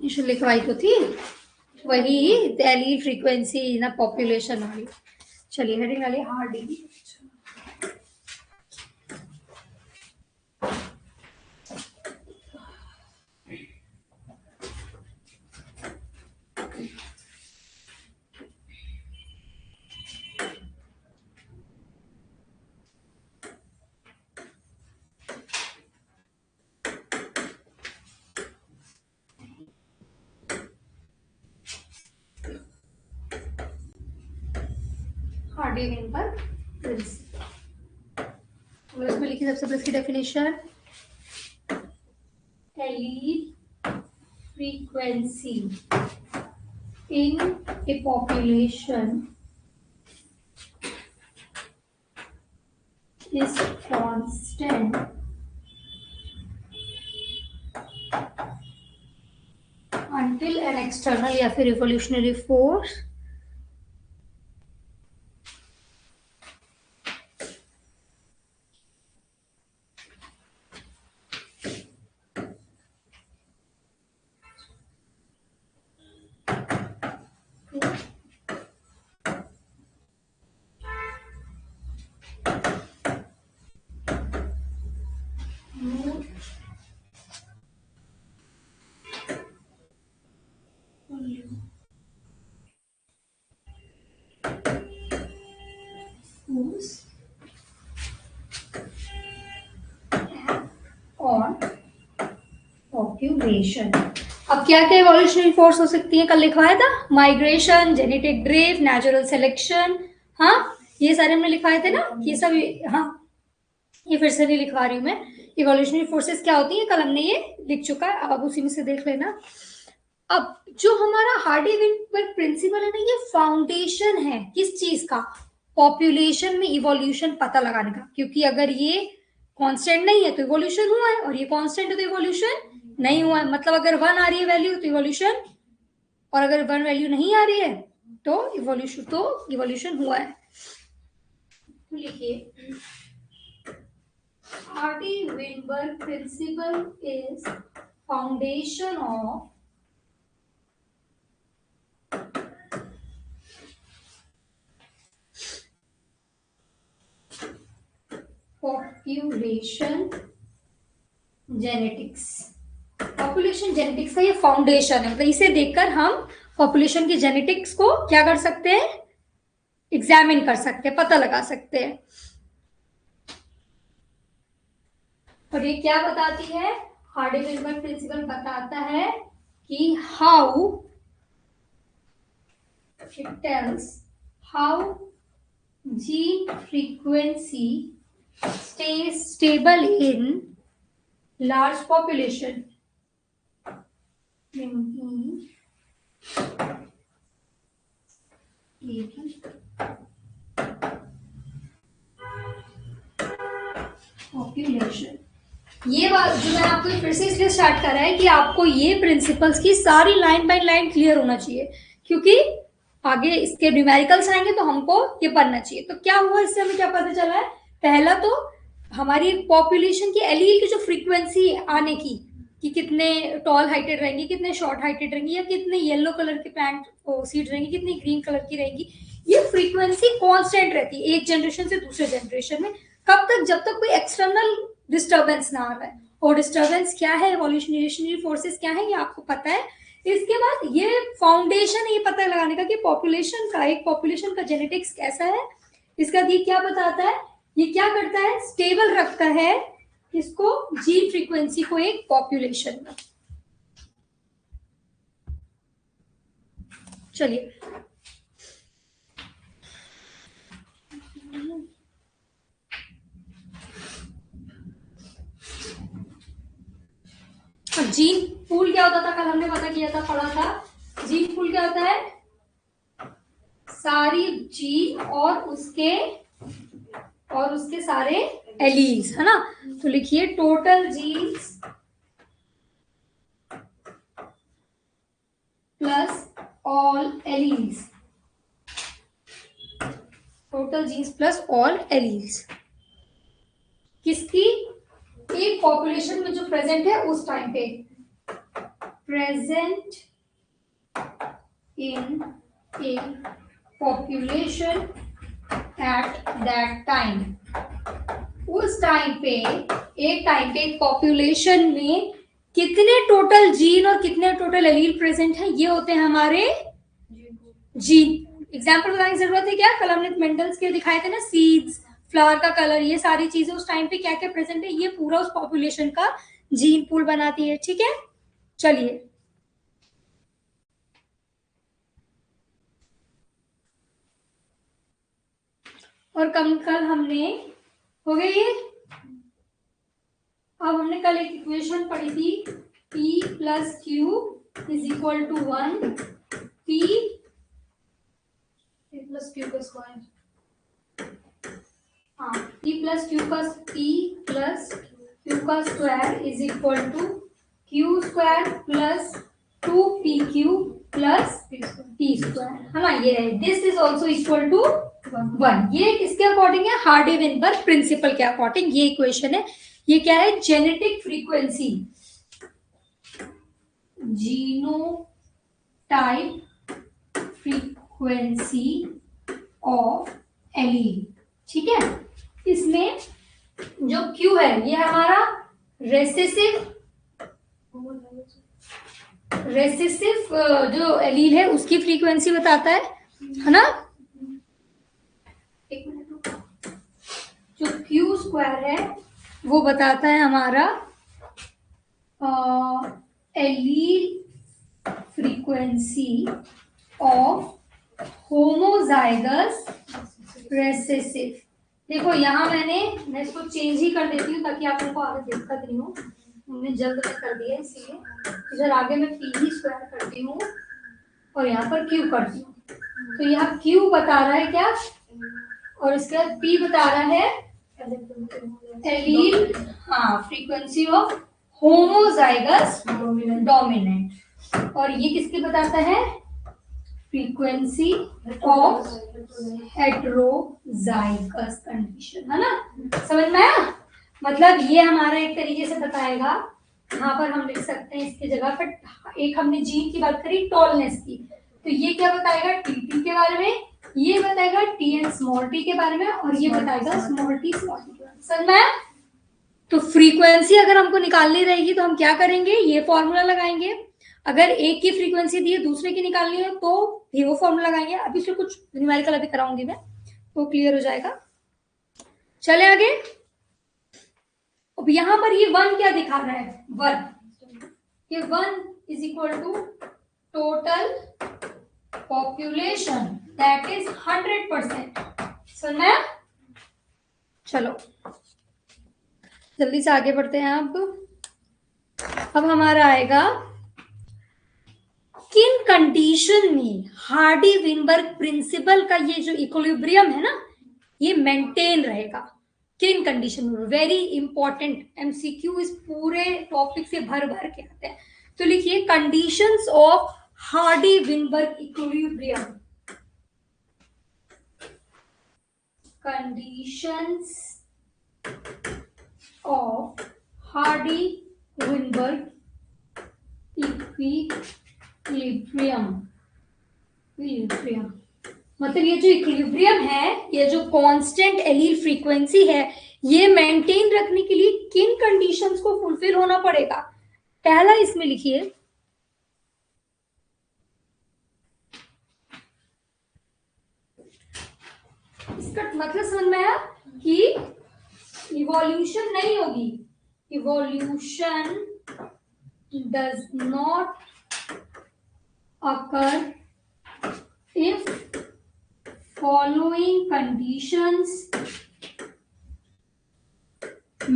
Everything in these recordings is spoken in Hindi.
लिखवाई तो थी वही, एलील फ्रीक्वेंसी इन पॉपुलेशन वाली। चलिए हेडिंग वाली हार्डी। हार्डी विंबर प्रिंसिपल, इसमें लिखी सबसे पहले इसकी definition. Allele frequency in a population is constant until an external या फिर evolutionary force on population। अब क्या क्या इवोल्यूशनरी फोर्स हो सकती है, कल लिखवाया था, migration, genetic drift, natural selection. हाँ ये सारे हमने लिखवाए थे ना, ये सब। हाँ ये फिर से नहीं लिखवा रही हूँ मैं। इवोल्यूशनरी फोर्सेस क्या होती है कल हमने ये लिख चुका है, अब उसी में से देख लेना। अब जो हमारा हार्डी-विंबर प्रिंसिपल है ना, ये फाउंडेशन है किस चीज का, पॉपुलेशन में इवोल्यूशन पता लगाने का। क्योंकि अगर ये कांस्टेंट नहीं है तो इवोल्यूशन हुआ है, और ये कांस्टेंट है तो इवोल्यूशन नहीं हुआ है। मतलब अगर 1 आ रही है वैल्यू तो इवोल्यूशन, और अगर 1 वैल्यू नहीं आ रही है तो इवोल्यूशन हुआ है। तो लिखिए Hardy Weinberg principle is foundation of population genetics. Population genetics का ये फाउंडेशन है, मतलब इसे देखकर हम पॉपुलेशन की जेनेटिक्स को क्या कर सकते हैं, एग्जामिन कर सकते हैं, पता लगा सकते हैं। और ये क्या बताती है, हार्डी-विंबर प्रिंसिपल बताता है कि how it tells how gene frequency stays stable in large population. Population, ये बात जो मैं आपको फिर से इसलिए स्टार्ट कर रहा है कि आपको ये प्रिंसिपल्स की सारी लाइन बाय लाइन क्लियर होना चाहिए, क्योंकि आगे इसके न्यूमेरिकल्स आएंगे तो हमको ये पढ़ना चाहिए। तो क्या हुआ, इससे हमें क्या पता चला है, पहला तो हमारी पॉपुलेशन की एलील की जो फ्रीक्वेंसी आने की, कि कितने टॉल हाइटेड रहेंगे, कितने शॉर्ट हाइटेड रहेंगे, या कितने येलो कलर के प्लांट सीड रहेंगी, कितनी ग्रीन कलर की रहेंगी, ये फ्रीक्वेंसी कांस्टेंट रहती है एक जनरेशन से दूसरे जनरेशन में। कब तक, जब तक कोई एक्सटर्नल डिस्टर्बेंस ना आ रहा है। और डिस्टर्बेंस क्या है, इवोल्यूशनरी फोर्सेस क्या है, ये आपको पता है। इसके बाद ये फाउंडेशन है ये पता लगाने का कि पॉपुलेशन का, एक पॉपुलेशन का जेनेटिक्स कैसा है। इसका ये क्या बताता है, ये क्या करता है, स्टेबल रखता है इसको, जीन फ्रीक्वेंसी को एक पॉपुलेशन में। चलिए जीन पूल क्या होता था, कल हमने पता किया था, पढ़ा था। जीन पूल क्या होता है, सारी जीन और उसके सारे एलील्स, है ना। तो लिखिए total genes plus all alleles, total genes plus all alleles किसकी, एक पॉपुलेशन में जो प्रेजेंट है उस टाइम पे। present in a population at that time. उस टाइम पे एक पॉपुलेशन में कितने टोटल जीन और कितने टोटल एलील प्रेजेंट है, ये होते हैं हमारे जीन। एग्जाम्पल बताने की जरूरत है क्या? कल हमने मेंडल्स के दिखाए थे ना, सीड्स, फ्लावर का कलर, ये सारी चीजें उस टाइम पे क्या क्या प्रेजेंट है, ये पूरा उस पॉपुलेशन का जीन पूल बनाती है। ठीक है, चलिए और कल हमने हो गया ये। अब हमने कल एक इक्वेशन पढ़ी थी, P plus Q is equal to 1 P plus Q का स्क्वायर, हाँ P प्लस क्यू का square is equal to Q square plus 2PQ plus P square, है ना। ये है, this is also equal to 1। ये किसके अकॉर्डिंग है? हार्डी विनबर्ग प्रिंसिपल के अकॉर्डिंग ये इक्वेशन है। ये क्या है? Genetic frequency, genotype frequency of allele. ठीक है, इसमें जो Q है ये हमारा रेसेसिव जो एलील है उसकी फ्रीक्वेंसी बताता है ना। एक मिनट रुको, जो Q स्क्वायर है वो बताता है हमारा allele frequency of homozygous recessive. देखो यहाँ मैं इसको चेंज ही कर देती हूँ ताकि आप लोगों को आगे दिक्कत नहीं हो, हमने जल्द में कर दिया इसलिए। इधर आगे मैं P ही स्क्वायर करती हूँ और यहाँ पर Q करती हूँ। तो यहाँ Q बता रहा है क्या, और इसके बाद P बता रहा है एलील, हाँ, फ्रीक्वेंसी ऑफ होमोजाइगस डोमिनेंट। और ये किसकी बताता है? फ्रीक्वेंसी ऑफ हेटेरोजाइगस कंडीशन, है ना। समझ में आया? मतलब ये हमारा एक तरीके से बताएगा, यहाँ पर हम लिख सकते हैं इसकी जगह पर, एक हमने जीन की बात करी टॉलनेस की, तो ये क्या बताएगा? TT के बारे में, ये बताएगा TN स्मॉल t के बारे में, और ये बताएगा स्मॉल t स्मॉल t के बारे में। समझ में आया? तो फ्रीक्वेंसी अगर हमको निकालनी रहेगी तो हम क्या करेंगे? ये फॉर्मूला लगाएंगे। अगर एक की फ्रीक्वेंसी दी है दूसरे की निकालनी है तो भी वो फॉर्मूला लगाएंगे। अभी से कुछ न्यूमेरिकल अभी कराऊंगी मैं, तो क्लियर हो जाएगा। चले आगे। अब यहां पर ये 1 क्या दिखा रहा है? 1, ये 1 is equal to total population, that is 100%। सुनना? चलो जल्दी से आगे बढ़ते हैं। अब हमारा आएगा किन कंडीशन में हार्डी विनबर्ग प्रिंसिपल का ये जो इक्विलिब्रियम है ना ये मेंटेन रहेगा। किन कंडीशन में? वेरी इंपॉर्टेंट MCQ इस पूरे टॉपिक से भर भर के आते हैं। तो लिखिए conditions of Hardy Weinberg equilibrium. Conditions of Hardy Weinberg equilibrium. मतलब ये जो इक्विलिब्रियम है, ये जो कांस्टेंट एलील फ्रीक्वेंसी है, ये मेंटेन रखने के लिए किन कंडीशंस को फुलफिल होना पड़ेगा? पहला इसमें लिखिए इसका मतलब समझ में आया कि इवोल्यूशन नहीं होगी। Evolution does not occur if following conditions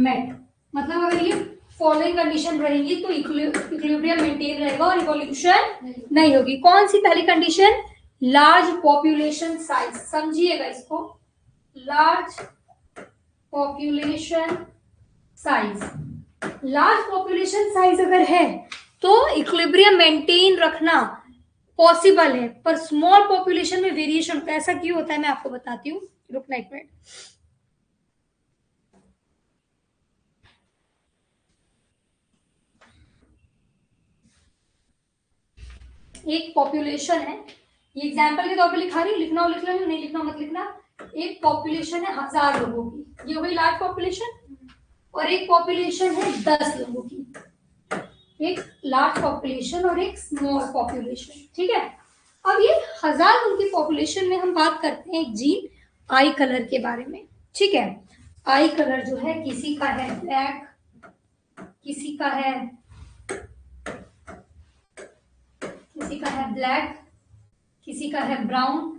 met। मतलब अगर ये फॉलोइंग कंडीशन रहेंगी तो इक्विलिब्रियम मेंटेन रहेगा और इवोल्यूशन नहीं होगी। कौन सी पहली कंडीशन? Large population size. समझिएगा इसको, large population size. Large population size अगर है तो इक्विलिब्रियम मेंटेन रखना पॉसिबल है, पर स्मॉल पॉपुलेशन में वेरिएशन होता है। ऐसा क्यों होता है मैं आपको बताती हूँ, रुकना एक मिनट। एक पॉपुलेशन है, ये एग्जाम्पल के तौर पे लिखा रही, लिखना हो लिख लो, नहीं लिखना मत लिखना। एक पॉपुलेशन है 1000 लोगों की, ये हो गई लार्ज पॉपुलेशन, और एक पॉपुलेशन है 10 लोगों की, एक लार्ज पॉपुलेशन और एक स्मॉल पॉपुलेशन, ठीक है। अब ये 1000 लोगों की पॉपुलेशन में हम बात करते हैं एक जीन आई कलर के बारे में, ठीक है। आई कलर जो है, किसी का है ब्लैक, किसी का है ब्लैक, किसी का है ब्राउन,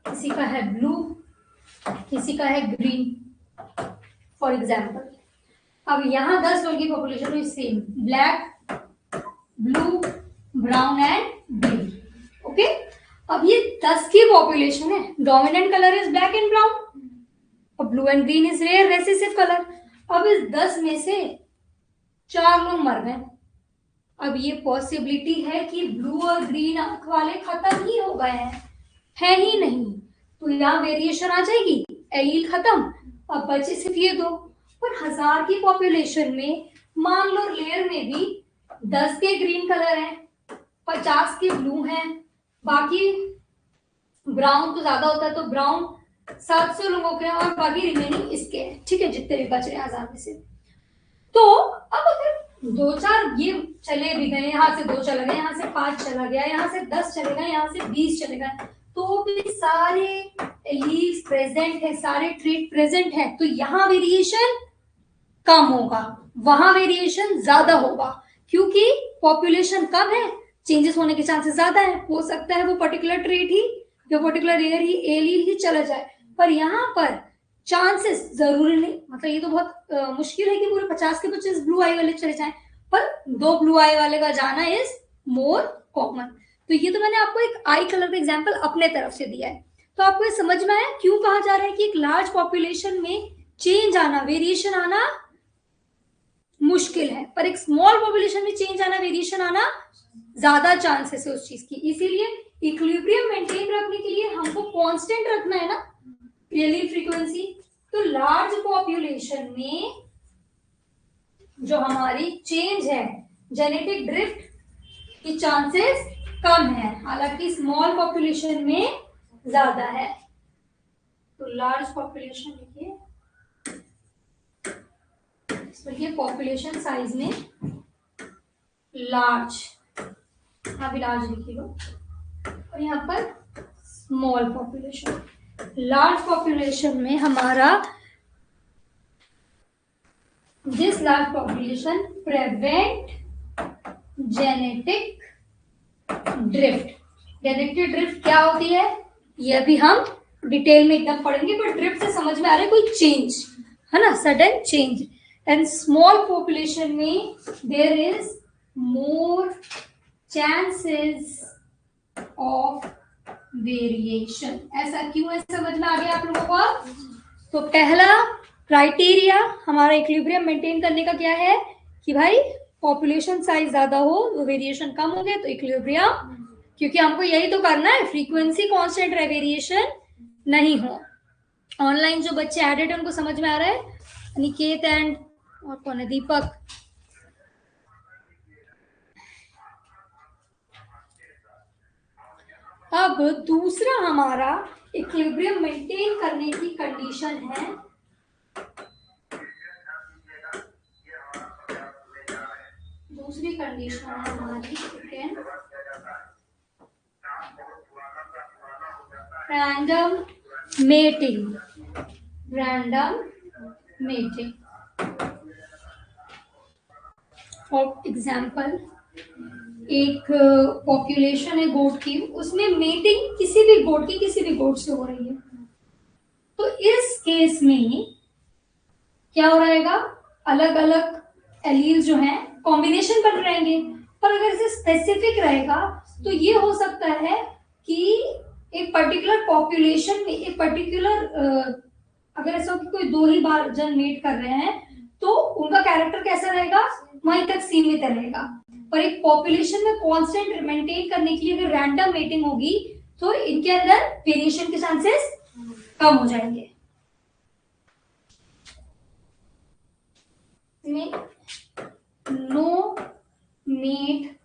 किसी का है ब्लू, किसी का है ग्रीन, फॉर एग्जाम्पल। अब यहाँ 10 लोगों की population is same, black, blue, brown and green, okay. अब ये 10 की पॉपुलेशन है, dominant colour is black and brown, और blue and green is rare recessive colour. अब इस 10 में से 4 लोग मर गए। अब ये पॉसिबिलिटी है कि ब्लू और ग्रीन आंख वाले खत्म ही हो गए हैं, है ही नहीं, तो यहाँ वेरिएशन आ जाएगी, एलील खत्म, अब बचे सिर्फ ये दो। पर 1000 की पॉपुलेशन में मान लो लेयर में भी 10 के ग्रीन कलर हैं, 50 के ब्लू हैं, बाकी ब्राउन तो ज्यादा होता है, तो ब्राउन 700 लोगों के हैं, और बाकी रिमेनिंग इसके हैं, ठीक है, जितने भी बच रहे हैं 1000 में से। तो अब अगर 2-4 ये चले भी गए, यहाँ से 2 चला गया, यहाँ से 5 चला गया, यहाँ से 10 चले गए, यहाँ से 20 चले गए, तो भी सारे एलील्स प्रेजेंट है, सारे ट्रेट प्रेजेंट है, तो यहाँ वेरिएशन कम होगा, वहां वेरिएशन ज्यादा होगा, क्योंकि पॉपुलेशन कम है, चेंजेस होने के चांसेस ज्यादा है। हो सकता है वो पर्टिकुलर ट्रेट ही या पर्टिकुलर एयर ही एलील ही चला जाए, पर यहाँ पर चांसेस जरूरी नहीं, मतलब ये तो बहुत मुश्किल है कि पूरे 50 के 25 ब्लू आई वाले चले जाएं, पर 2 ब्लू आई वाले का जाना इज मोर कॉमन। तो ये तो मैंने आपको एक आई कलर का एग्जांपल अपने तरफ से दिया है। तो आपको ये समझ में आया क्यों कहा जा रहा है कि एक लार्ज पॉपुलेशन में चेंज आना, वेरिएशन आना मुश्किल है, पर एक स्मॉल पॉपुलेशन में चेंज आना, वेरिएशन आना ज्यादा चांसेस है उस चीज की। इसीलिए इक्विलिब्रियम मेंटेन रखने के लिए हमको कांस्टेंट रखना है ना एलील फ्रीक्वेंसी। तो लार्ज पॉपुलेशन में जो हमारी चेंज है, जेनेटिक ड्रिफ्ट की चांसेस कम है, हालांकि स्मॉल पॉपुलेशन में ज्यादा है। तो लार्ज पॉपुलेशन लिखिए, ये पॉपुलेशन साइज में लार्ज, अभी लार्ज लिखी लो, और यहाँ पर स्मॉल पॉपुलेशन। लार्ज पॉपुलेशन में हमारा this large population prevent genetic drift. Genetic drift क्या होती है ये अभी हम डिटेल में एकदम पढ़ेंगे, पर ड्रिफ्ट से समझ में आ रहा है कोई चेंज, है ना, sudden change. And small population में there is more chances of variation. ऐसा क्यों है, समझ में आ गया आप लोगों को? तो पहला क्राइटेरिया हमारा इक्विलिब्रियम मेंटेन करने का क्या है कि भाई पॉपुलेशन साइज ज्यादा हो, वेरिएशन कम हो गया, तो इक्विलिब्रियम, क्योंकि हमको यही तो करना है, फ्रीक्वेंसी कांस्टेंट रहे, वेरिएशन नहीं हो। ऑनलाइन जो बच्चे एडेड है उनको समझ में आ रहा है, निकेत एंड और कौन है, दीपक। अब दूसरा हमारा इक्विलिब्रियम मेंटेन करने की कंडीशन है दूसरी कंडीशन है हमारी random mating. Random mating for example, एक पॉपुलेशन है गोट की, उसमें मेटिंग किसी भी गोट की किसी भी गोट से हो रही है, तो इस केस में क्या हो रहेगा, अलग अलग एलील जो हैं कॉम्बिनेशन बन रहेंगे। पर अगर इसे स्पेसिफिक रहेगा तो ये हो सकता है कि एक पर्टिकुलर पॉपुलेशन में एक पर्टिकुलर अगर ऐसा हो कि कोई 2 ही बार जन मेट कर रहे हैं तो उनका कैरेक्टर कैसा रहेगा, वहीं तक सीमित रहेगा। पर एक पॉपुलेशन में कांस्टेंट मेंटेन करने के लिए अगर रैंडम मेटिंग होगी तो इनके अंदर वेरिएशन के चांसेस कम हो जाएंगे। में नो मेट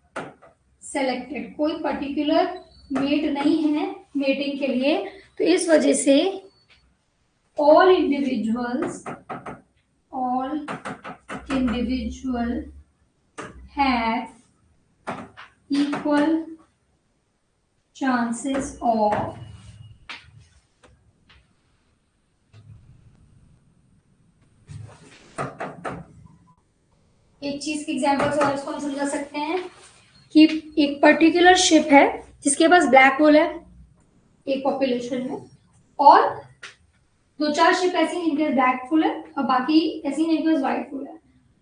सेलेक्टेड, कोई पर्टिकुलर मेट नहीं है मेटिंग के लिए, तो इस वजह से all individuals have equal chances of एक चीज की एग्जांपल से और इसको हम समझा सकते हैं कि एक पर्टिकुलर शिप है जिसके पास ब्लैक होल है एक पॉपुलेशन में, और दो चार शिप ऐसी हैं जिनके ब्लैक होल है और बाकी ऐसी हैं जिनके पास व्हाइट होल है।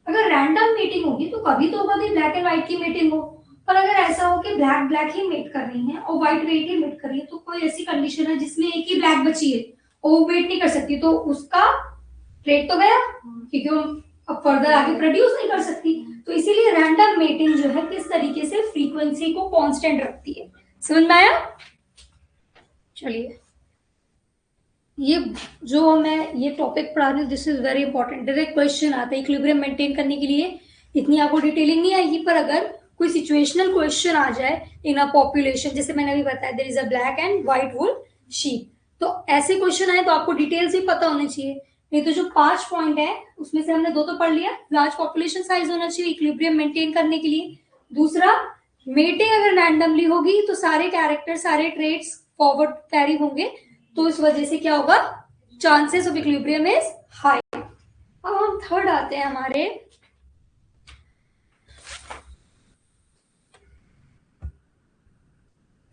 अगर रैंडम मीटिंग होगी तो कभी तो होगा कि ब्लैक एंड व्हाइट की मीटिंग हो, पर अगर ऐसा हो कि ब्लैक ब्लैक ही मीट कर रही है और व्हाइट व्हाइट ही मीट कर रही है, तो कोई ऐसी कंडीशन है जिसमें एक ही ब्लैक बची है और वो वेट नहीं कर सकती, तो उसका रेट तो गया क्योंकि वो अब फर्दर आगे प्रोड्यूस नहीं कर सकती। तो इसीलिए रैंडम मेटिंग जो है किस तरीके से फ्रीक्वेंसी को कांस्टेंट रखती है। समझ में आया? चलिए, ये जो मैं ये टॉपिक पढ़ा रही हूँ this is very important. Direct question आता है इक्विलिब्रियम मेंटेन करने के लिए, इतनी आपको डिटेलिंग नहीं आएगी, पर अगर कोई सिचुएशनल क्वेश्चन आ जाए इन अ पॉपुलेशन, जैसे मैंने अभी बताया there is a black and white wool sheep, तो ऐसे क्वेश्चन आए तो आपको डिटेल्स भी पता होने चाहिए। नहीं तो जो 5 पॉइंट है उसमें से हमने 2 तो पढ़ लिया। लार्ज पॉपुलेशन साइज होना चाहिए इक्विलिब्रियम मेंटेन करने के लिए। दूसरा, मेटिंग अगर रैंडमली होगी तो सारे कैरेक्टर सारे ट्रेड्स फॉरवर्ड कैरी होंगे, तो इस वजह से क्या होगा, chances of equilibrium is high. अब हम थर्ड आते हैं हमारे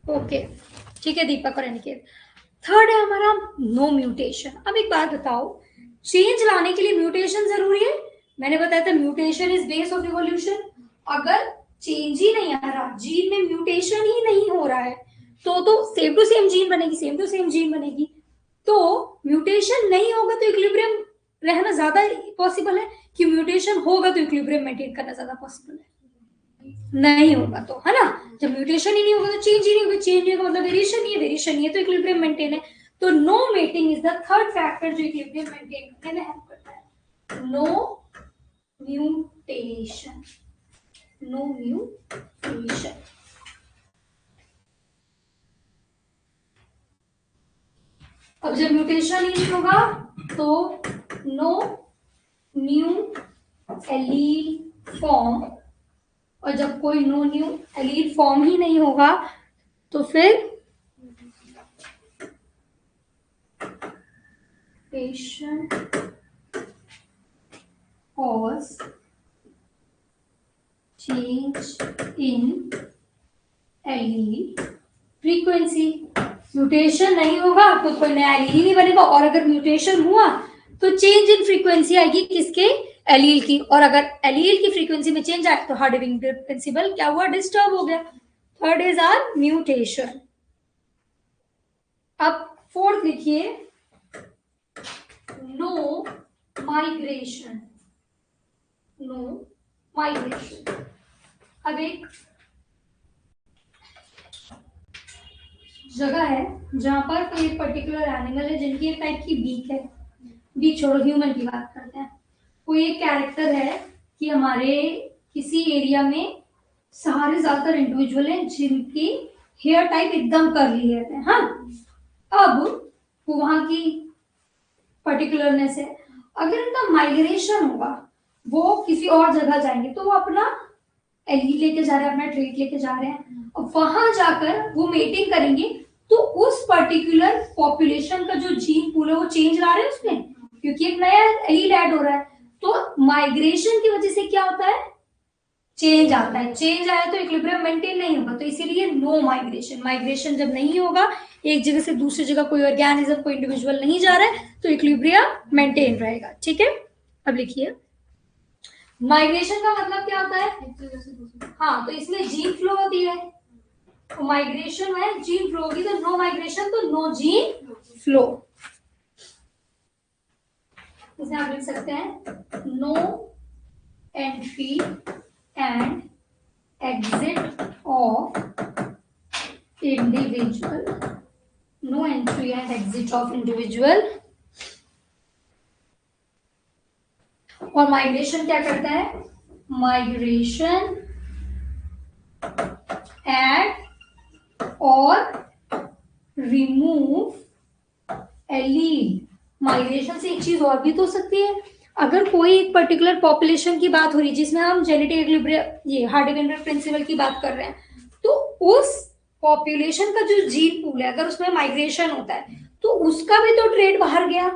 ओके ठीक है दीपक और अनिकेत। थर्ड है हमारा नो म्यूटेशन। अब एक बात बताओ, चेंज लाने के लिए म्यूटेशन जरूरी है? मैंने बताया था mutation is base of evolution. अगर चेंज ही नहीं आ रहा, जीन में म्यूटेशन ही नहीं हो रहा है, तो सेम टू सेम जीन बनेगी, सेम टू सेम जीन बनेगी। तो म्यूटेशन नहीं होगा तो इक्विलिब्रियम रहना ज्यादा पॉसिबल है कि म्यूटेशन होगा तो इक्विलिब्रियम मेंटेन करना ज्यादा पॉसिबल है? नहीं होगा तो, है ना? जब म्यूटेशन ही नहीं होगा तो चेंज ही नहीं होगा, चेंज नहीं होगा मतलब वेरिएशन ही है, वेरिएशन नहीं है तो इक्विलिब्रियम मेंटेन है। तो no mating is the third factor जो इक्विलिब्रियम मेंटेन करने में हेल्प करता है। No mutation, no mutation. अब जब म्यूटेशन ही नहीं होगा तो नो न्यू एलील फॉर्म, और जब कोई नो न्यू एलील फॉर्म ही नहीं होगा तो फिर patient cause change in allele frequency। Mutation नहीं होगा तो कोई नया एलील ही नहीं बनेगा, और अगर म्यूटेशन हुआ तो चेंज इन फ्रीक्वेंसी आएगी किसके, एलील की, और अगर एलील की फ्रीक्वेंसी में चेंज आए तो हार्डिंग प्रिंसिपल क्या हुआ, डिस्टर्ब हो गया। Third is or mutation. अब फोर्थ लिखिए, नो माइग्रेशन, नो माइग्रेशन। अब एक जगह है जहां पर कोई एक पर्टिकुलर एनिमल है जिनकी एक टाइप की बीक है, बीक छोड़ो ह्यूमन की बात करते हैं। कोई एक कैरेक्टर है कि हमारे किसी एरिया में सारे ज्यादातर इंडिविजुअल हैं जिनकी हेयर टाइप एकदम कर्ली हेयर है। हाँ, अब वो वहां की पर्टिकुलरनेस है, अगर इनका माइग्रेशन होगा, वो किसी और जगह जाएंगे तो वो अपना एलील लेके जा रहे हैं, अपना ट्रेट लेके जा रहे हैं, और वहां जाकर वो मेटिंग करेंगे तो उस पर्टिकुलर पॉपुलेशन का जो जीन पूल है वो चेंज ला रहे हैं उसमें, क्योंकि एक नया एलील ऐड हो रहा है। तो माइग्रेशन की वजह से क्या होता है, चेंज आता है। चेंज आया तो इक्विलिब्रियम मेंटेन नहीं होगा, तो इसीलिए नो माइग्रेशन। माइग्रेशन जब नहीं होगा, एक जगह से दूसरी जगह कोई ऑर्गेनिज्म कोई इंडिविजुअल नहीं जा रहा है, तो इक्विलिब्रियम मेंटेन रहेगा। ठीक है, अब लिखिए माइग्रेशन का मतलब क्या होता है। हाँ, तो इसमें जीन फ्लो होती है, तो माइग्रेशन है जीन फ्लो होगी, तो नो माइग्रेशन तो नो जीन फ्लो। इसे आप लिख सकते हैं no entry and exit of individual, no entry and exit of individual. और माइग्रेशन क्या करता है, माइग्रेशन और रिमूव एलील। माइग्रेशन से एक चीज और भी तो हो सकती है, अगर कोई एक पर्टिकुलर पॉपुलेशन की बात हो रही है जिसमें हम जेनेटिक इक्विलिब्रियम, ये हार्डी-वेनबर्ग प्रिंसिपल की बात कर रहे हैं, तो उस पॉपुलेशन का जो जीन पूल है अगर उसमें माइग्रेशन होता है तो उसका भी तो ट्रेड बाहर गया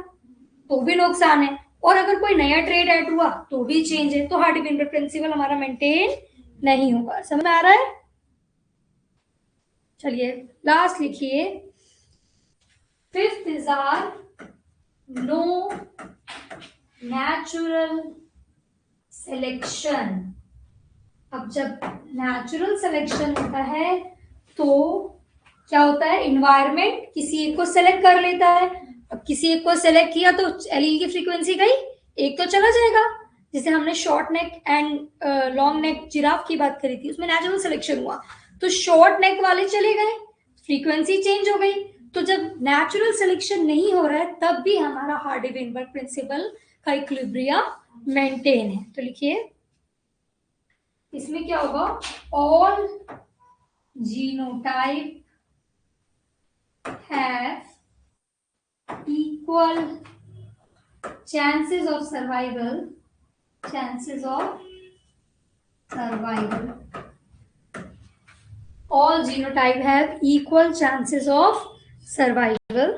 तो भी नुकसान है, और अगर कोई नया ट्रेड ऐड हुआ तो भी चेंज है, तो हार्डी-वेनबर्ग प्रिंसिपल हमारा मेंटेन नहीं होगा। समझ में आ रहा है? चलिए लास्ट लिखिए, fifth is or no natural selection. अब जब नेचुरल सिलेक्शन होता है तो क्या होता है, इन्वायरमेंट किसी एक को सेलेक्ट कर लेता है। अब किसी एक को सेलेक्ट किया तो एलील की फ्रीक्वेंसी गई, एक तो चला जाएगा। जैसे हमने short neck and long neck giraffe की बात करी थी, उसमें नेचुरल सिलेक्शन हुआ तो शॉर्ट नेक वाले चले गए, फ्रीक्वेंसी चेंज हो गई। तो जब नेचुरल सिलेक्शन नहीं हो रहा है तब भी हमारा हार्डी-वेनबर्ग प्रिंसिपल का इक्विलिब्रियम मेंटेन है। तो लिखिए इसमें क्या होगा, all genotype have equal chances of survival, chances of survival. All genotype have equal chances of survival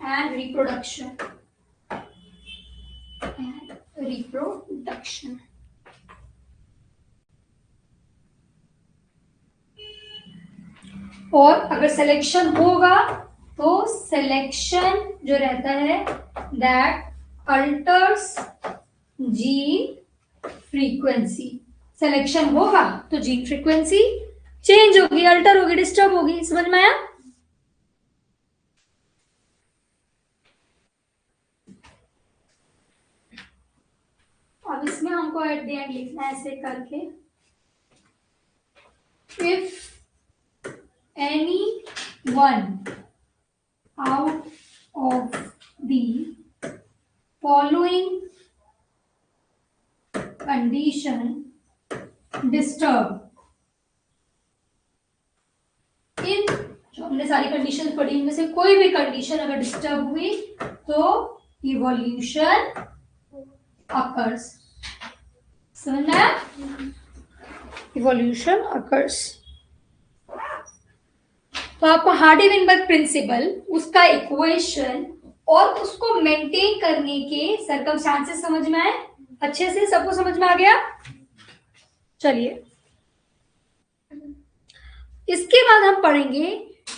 and reproduction. और अगर सिलेक्शन होगा तो सिलेक्शन जो रहता है that altars gene frequency. Selection होगा तो जीन फ्रीक्वेंसी चेंज होगी, अल्टर होगी, डिस्टर्ब होगी। समझ में आया? अब इसमें हमको एट द एंड लिखना है ऐसे करके, if anyone out of the following condition disturb, इन जो हमने सारी कंडीशन पढ़ी इनमें से कोई भी कंडीशन अगर डिस्टर्ब हुई तो इवोल्यूशन occurs. समझ में आया? Evolution occurs. तो आपको हार्डी-वेनबर्ग प्रिंसिपल, उसका इक्वेशन और उसको मेंटेन करने के सर्कमस्टांसेस समझ में आए? अच्छे से सबको समझ में आ गया? चलिए इसके बाद हम पढ़ेंगे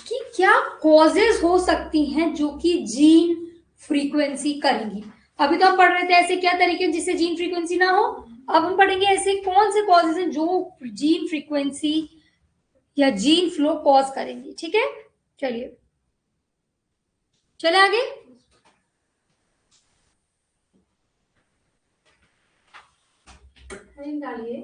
कि क्या कॉजेज हो सकती हैं जो कि जीन फ्रीक्वेंसी करेंगी। अभी तो हम पढ़ रहे थे ऐसे क्या तरीके जिससे जीन फ्रीक्वेंसी ना हो, अब हम पढ़ेंगे ऐसे कौन से कॉजेज हैं जो जीन फ्रीक्वेंसी या जीन फ्लो कॉज करेंगी। ठीक है, चलिए चले आगे। डालिए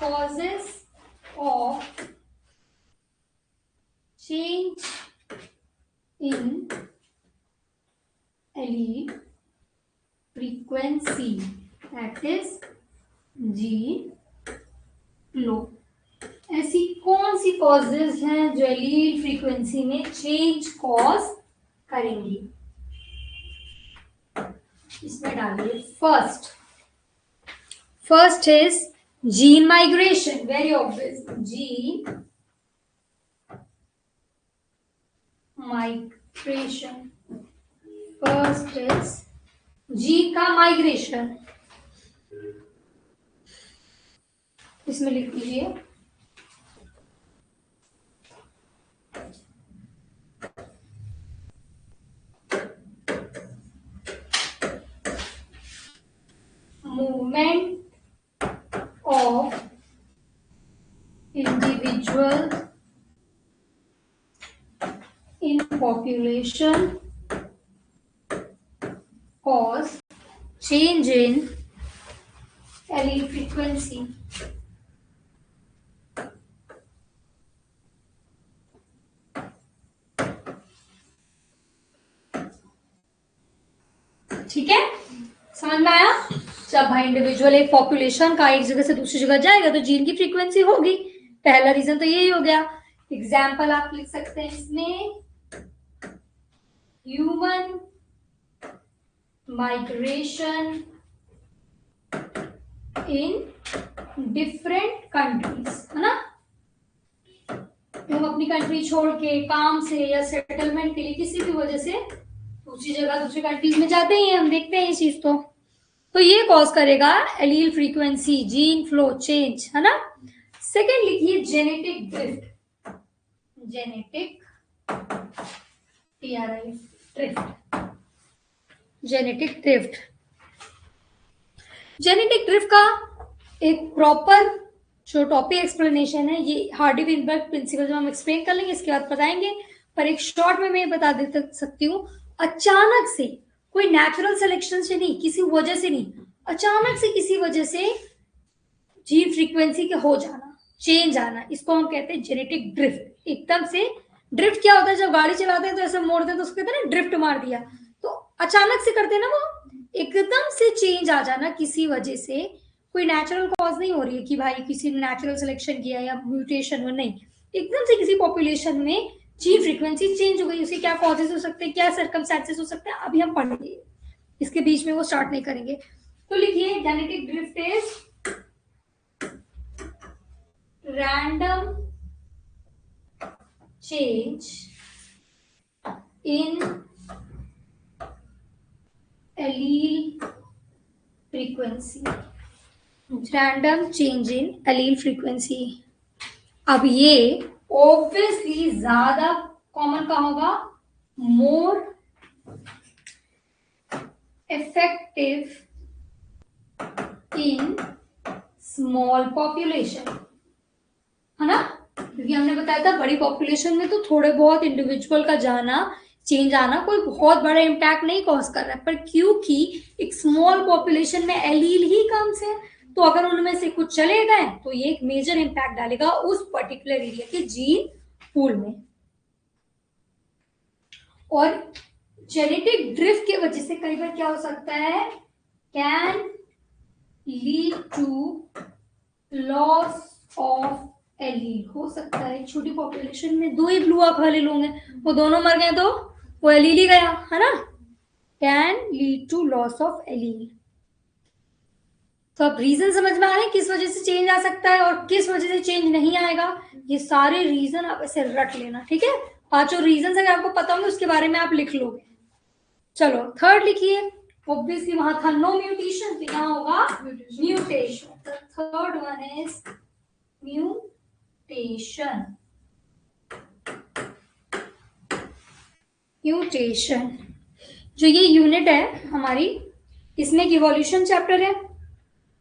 causes of change in allele frequency, that is gene flow। ऐसी कौन सी कॉजेज हैं जो एलील फ्रीक्वेंसी में चेंज कॉज करेंगी? इसमें डालिए first is gene migration, very obvious, gene migration. First is gene का माइग्रेशन, इसमें लिख लीजिए movement of individual in population cause change in allele frequency। जब भाई इंडिविजुअल एक पॉपुलेशन का एक जगह से दूसरी जगह जाएगा तो जीन की फ्रीक्वेंसी होगी। पहला रीजन तो यही हो गया। एग्जाम्पल आप लिख सकते हैं इसमें, human migration in different countries, है ना। हम अपनी कंट्री छोड़ के काम से या सेटलमेंट के लिए किसी भी वजह से दूसरी जगह दूसरी कंट्रीज में जाते ही हैं, हम देखते हैं ये चीज। तो ये कॉज करेगा allele frequency, gene flow change, है ना। सेकेंड लिखिए genetic drift, genetic drift, genetic drift. Genetic drift का एक प्रॉपर जो टॉपिक एक्सप्लेनेशन है, ये हार्डी-वेनबर्ग प्रिंसिपल जब हम एक्सप्लेन कर लेंगे इसके बाद बताएंगे, पर एक शॉर्ट में मैं बता दे सकती हूँ। अचानक से कोई नेचुरल सिलेक्शन से नहीं, किसी वजह से नहीं, अचानक से किसी वजह से जीन फ्रीक्वेंसी के हो जाना, चेंज आना, इसको हम कहते हैं जेनेटिक ड्रिफ्ट। एकदम से ड्रिफ्ट क्या होता है, जब गाड़ी चलाते हैं तो ऐसे मोड़ते हैं तो उसको कहते हैं ना ड्रिफ्ट मार दिया। तो अचानक से करते हैं ना, वो एकदम से चेंज आ जाना किसी वजह से, कोई नेचुरल कॉज नहीं हो रही है कि भाई किसी ने नेचुरल सिलेक्शन किया या म्यूटेशन में, नहीं, एकदम से किसी पॉपुलेशन में जीन फ्रीक्वेंसी चेंज हो गई। उसे क्या कॉजेस हो सकते हैं, क्या सर्कमस्टेंसेस हो सकते हैं, अभी हम पढ़ेंगे, इसके बीच में वो स्टार्ट नहीं करेंगे। तो लिखिए genetic drift is random change in allele frequency, random change in allele frequency. अब ये ऑब्वियसली ज्यादा कॉमन कहाँ होगा, more effective in small population, है ना। क्योंकि हमने बताया था बड़ी पॉपुलेशन में तो थोड़े बहुत इंडिविजुअल का जाना, चेंज आना कोई बहुत बड़ा इम्पैक्ट नहीं कॉज कर रहा है, पर क्योंकि एक स्मॉल पॉपुलेशन में एलील ही कम से, तो अगर उनमें से कुछ चले गए तो ये एक मेजर इम्पैक्ट डालेगा उस पर्टिकुलर एरिया के जीन पूल में। और जेनेटिक ड्रिफ्ट की वजह से कई बार क्या हो सकता है, can lead to loss of allele, हो सकता है छोटी पॉपुलेशन में दो ही ब्लू आंख वाले लोग हैं, वो दोनों मर गए तो वो एलील ही गया, है ना। Can lead to loss of allele. तो अब रीजन समझ में आ रहे हैं किस वजह से चेंज आ सकता है और किस वजह से चेंज नहीं आएगा। ये सारे रीजन आप ऐसे रट लेना, ठीक है। पांचों रीजन अगर आपको पता होंगे उसके बारे में आप लिख लोगे। चलो थर्ड लिखिए, ऑब्वियसली वहां था नो म्यूटेशन, तो यहाँ होगा mutation. Third one is mutation. Mutation जो ये यूनिट है हमारी, इसमें एक इवोल्यूशन चैप्टर है,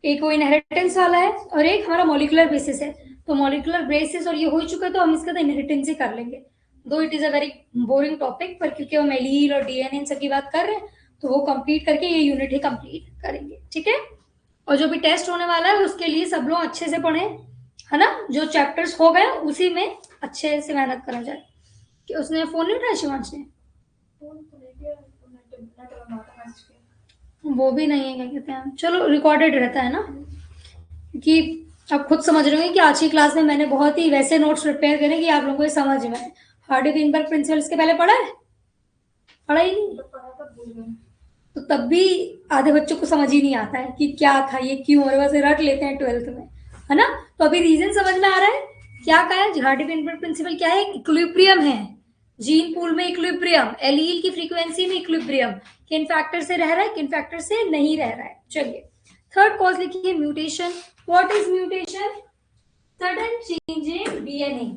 एक वो इनहेरिटेंस वाला है और एक हमारा मॉलिक्यूलर बेसिस है। तो मॉलिक्यूलर बेसिस और ये हो चुका है तो हम इसका तो इनहेरिटेंस ही कर लेंगे, दो it is a very boring topic, पर क्योंकि हम एलील और डीएनए इन सब की बात कर रहे हैं तो वो कंप्लीट करके ये यूनिट ही कंप्लीट करेंगे, ठीक है। और जो भी टेस्ट होने वाला है उसके लिए सब लोग अच्छे से पढ़े, है ना। जो चैप्टर्स हो गए उसी में अच्छे से मेहनत करा जाए। कि उसने फोन नहीं उठाया शिवांश ने, वो भी नहीं है, क्या कहते हैं, चलो रिकॉर्डेड रहता है ना, क्योंकि आप खुद समझ रहे हो कि आज की क्लास में मैंने बहुत ही वैसे नोट्स प्रिपेयर करे कि आप लोगों को समझ में आए। हार्डी-वेनबर्ग प्रिंसिपल इसके पहले पढ़ा है, पढ़ा ही नहीं, तो तब भी आधे बच्चों को समझ ही नहीं आता है कि क्या था ये, क्यों, और बस रट लेते हैं 12th में, है ना। तो अभी रीजन समझ में आ रहा है क्या कहा है। हार्डी-वेनबर्ग प्रिंसिपल क्या है, इक्विलिब्रियम है, जीन पूल में इक्विलिब्रियम, एलील की फ्रीक्वेंसी में इक्विलिब्रियम, किन फैक्टर से रह रहा है किन फैक्टर से नहीं रह रहा है। चलिए थर्ड कॉज लिखिए mutation. What is mutation, sudden change in DNA,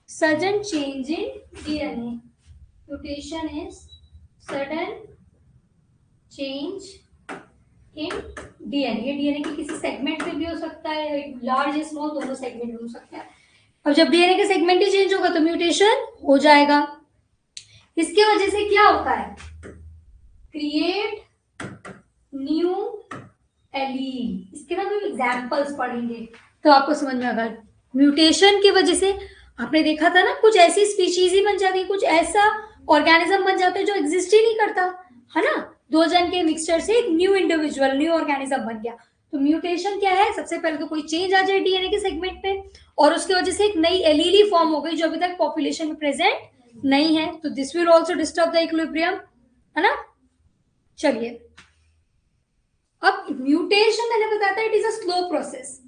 sudden change in DNA. Mutation is sudden change in DNA, DNA के किसी सेगमेंट में भी हो सकता है, लार्ज स्मॉल दोनों सेगमेंट में हो सकता है। अब जब डीएनए के सेगमेंट ही चेंज होगा तो म्यूटेशन हो जाएगा। इसके वजह से क्या होता है, क्रिएट न्यू एलील। इसके बाद हम एग्जांपल्स पढ़ेंगे तो आपको समझ में आएगा। म्यूटेशन की वजह से आपने देखा था ना, कुछ ऐसी स्पीशीज ही बन जाती है, कुछ ऐसा ऑर्गेनिज्म बन जाता है जो एग्जिस्ट ही नहीं करता, है ना। दो जन के मिक्सचर से एक न्यू इंडिविजुअल, न्यू ऑर्गेनिज्म बन गया। तो म्यूटेशन क्या है? सबसे पहले तो कोई चेंज आ जाए डीएनए के सेगमेंट पे और उसकी वजह से एक नई एलीली फॉर्म हो गई जो अभी तक पॉपुलेशन में प्रेजेंट नहीं है। तो this will also disturb the equilibrium, है ना। चलिए, अब म्यूटेशन मैंने बताया था it is a slow process,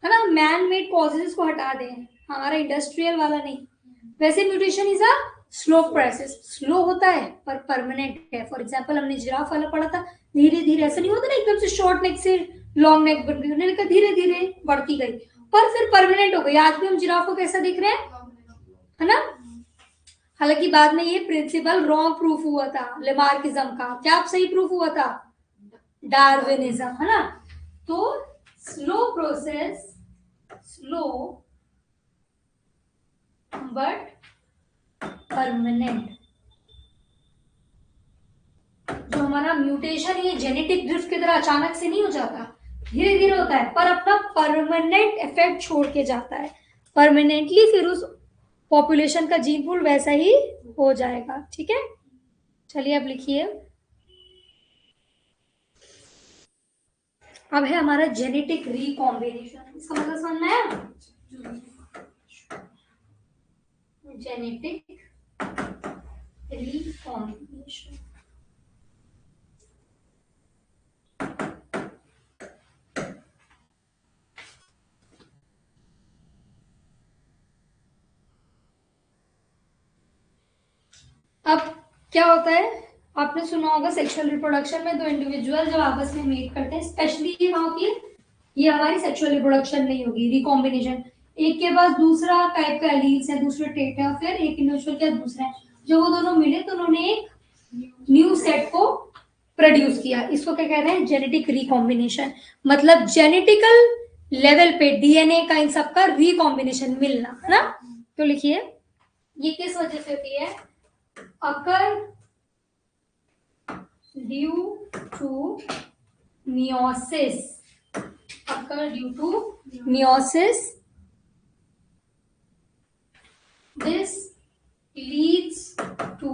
है ना। मैन मेड कॉजेज को हटा दें, हमारा इंडस्ट्रियल वाला नहीं। वैसे mutation is a slow process, slow होता है पर परमानेंट है। फॉर एग्जांपल हमने जिराफ वाला पढ़ा था, धीरे धीरे, ऐसा नहीं होता ना एकदम से शॉर्ट नेक से लॉन्ग नेक बन गई, उन्होंने कहा धीरे धीरे बढ़ती गई पर फिर परमानेंट हो गई। आज भी हम जिराफ को कैसा दिख रहे हैं, है ना। हालांकि बाद में ये प्रिंसिपल रॉन्ग प्रूफ हुआ था लेमार्किज्म का। क्या आप सही प्रूफ हुआ था? डार्विनिज्म, है ना। तो slow process, slow but permanent. जो हमारा म्यूटेशन ये जेनेटिक ड्रिफ्ट की तरह अचानक से नहीं हो जाता, धीरे धीरे होता है पर अपना परमानेंट इफेक्ट छोड़ के जाता है। परमानेंटली फिर उस पॉपुलेशन का जीन पूल वैसा ही हो जाएगा, ठीक है। चलिए अब लिखिए, अब है हमारा जेनेटिक रिकॉम्बिनेशन। इसका मतलब समझ में आया? Genetic recombination. अब क्या होता है, आपने सुना होगा सेक्सुअल रिप्रोडक्शन में दो इंडिविजुअल जब आपस में मेट करते हैं, स्पेशली ये कहा कि ये हमारी सेक्सुअल रिप्रोडक्शन नहीं होगी, रिकॉम्बिनेशन। एक के पास दूसरा टाइप का एलील्स है, दूसरे ट्रेट है, और फिर एक इंडिविजुअल के दूसरा है, जो वो दोनों मिले तो उन्होंने एक न्यू सेट को प्रोड्यूस किया। इसको क्या कह रहे हैं? Genetic recombination. मतलब जेनेटिकल लेवल पे डीएनए का इन सबका रिकॉम्बिनेशन मिलना, है ना। तो लिखिए, ये किस वजह से होती है? occur due to meiosis, occur due to meiosis. This leads to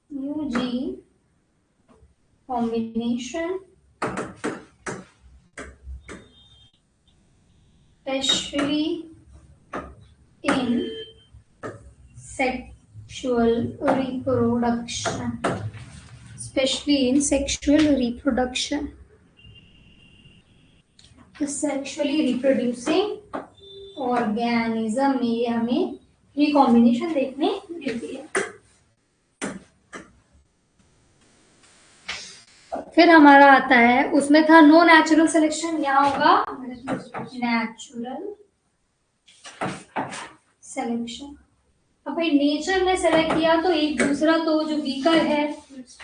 new gene combination, especially in sexual reproduction, especially in sexual reproduction. Sexually reproducing organism में ये हमें रिकॉम्बिनेशन देखने मिलती है। फिर हमारा आता है, उसमें था नो नेचुरल सिलेक्शन, यहाँ होगा नेचुरल सिलेक्शन। अब भाई नेचर ने सेलेक्ट किया तो एक दूसरा तो जो वीकर है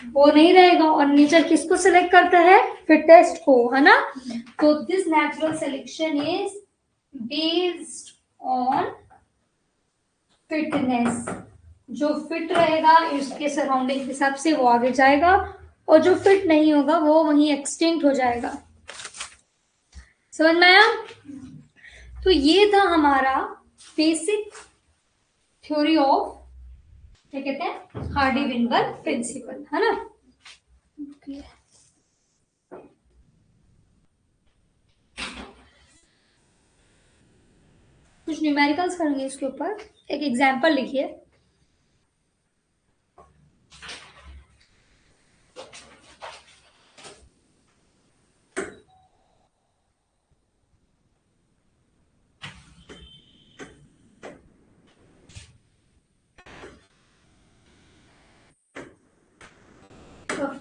वो नहीं रहेगा, और नेचर किसको सिलेक्ट करता है? फिटेस्ट को, है ना। तो this natural selection is based on fitness. जो फिट रहेगा इसके सराउंडिंग के हिसाब से वो आगे जाएगा, और जो फिट नहीं होगा वो वहीं एक्सटिंक्ट हो जाएगा। समझ में आया? तो ये था हमारा बेसिक थ्योरी ऑफ, क्या कहते हैं, हार्डी-विनबर्ग प्रिंसिपल, है ना। कुछ न्यूमेरिकल्स करेंगे इसके ऊपर। एक एग्जांपल लिखिए,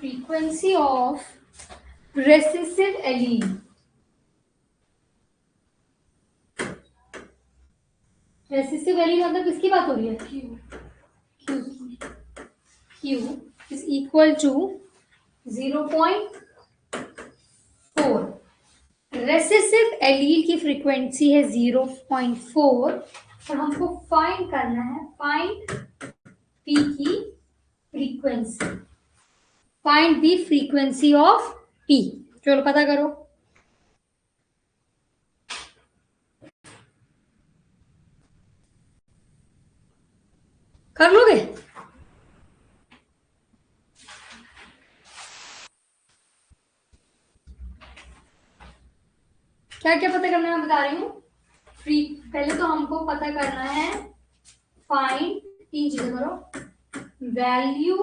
frequency of recessive allele। Recessive allele मतलब किसकी बात हो रही है? Q is equal to 0.4। Recessive allele की फ्रीक्वेंसी है 0.4 और हमको फाइंड करना है, फाइंड P की frequency, find the frequency of P। चलो पता करो। क्या क्या पता करना है मैं बता रही हूँ। फ्री पहले तो हमको पता करना है, फाइंड, तीन चीजें करो, value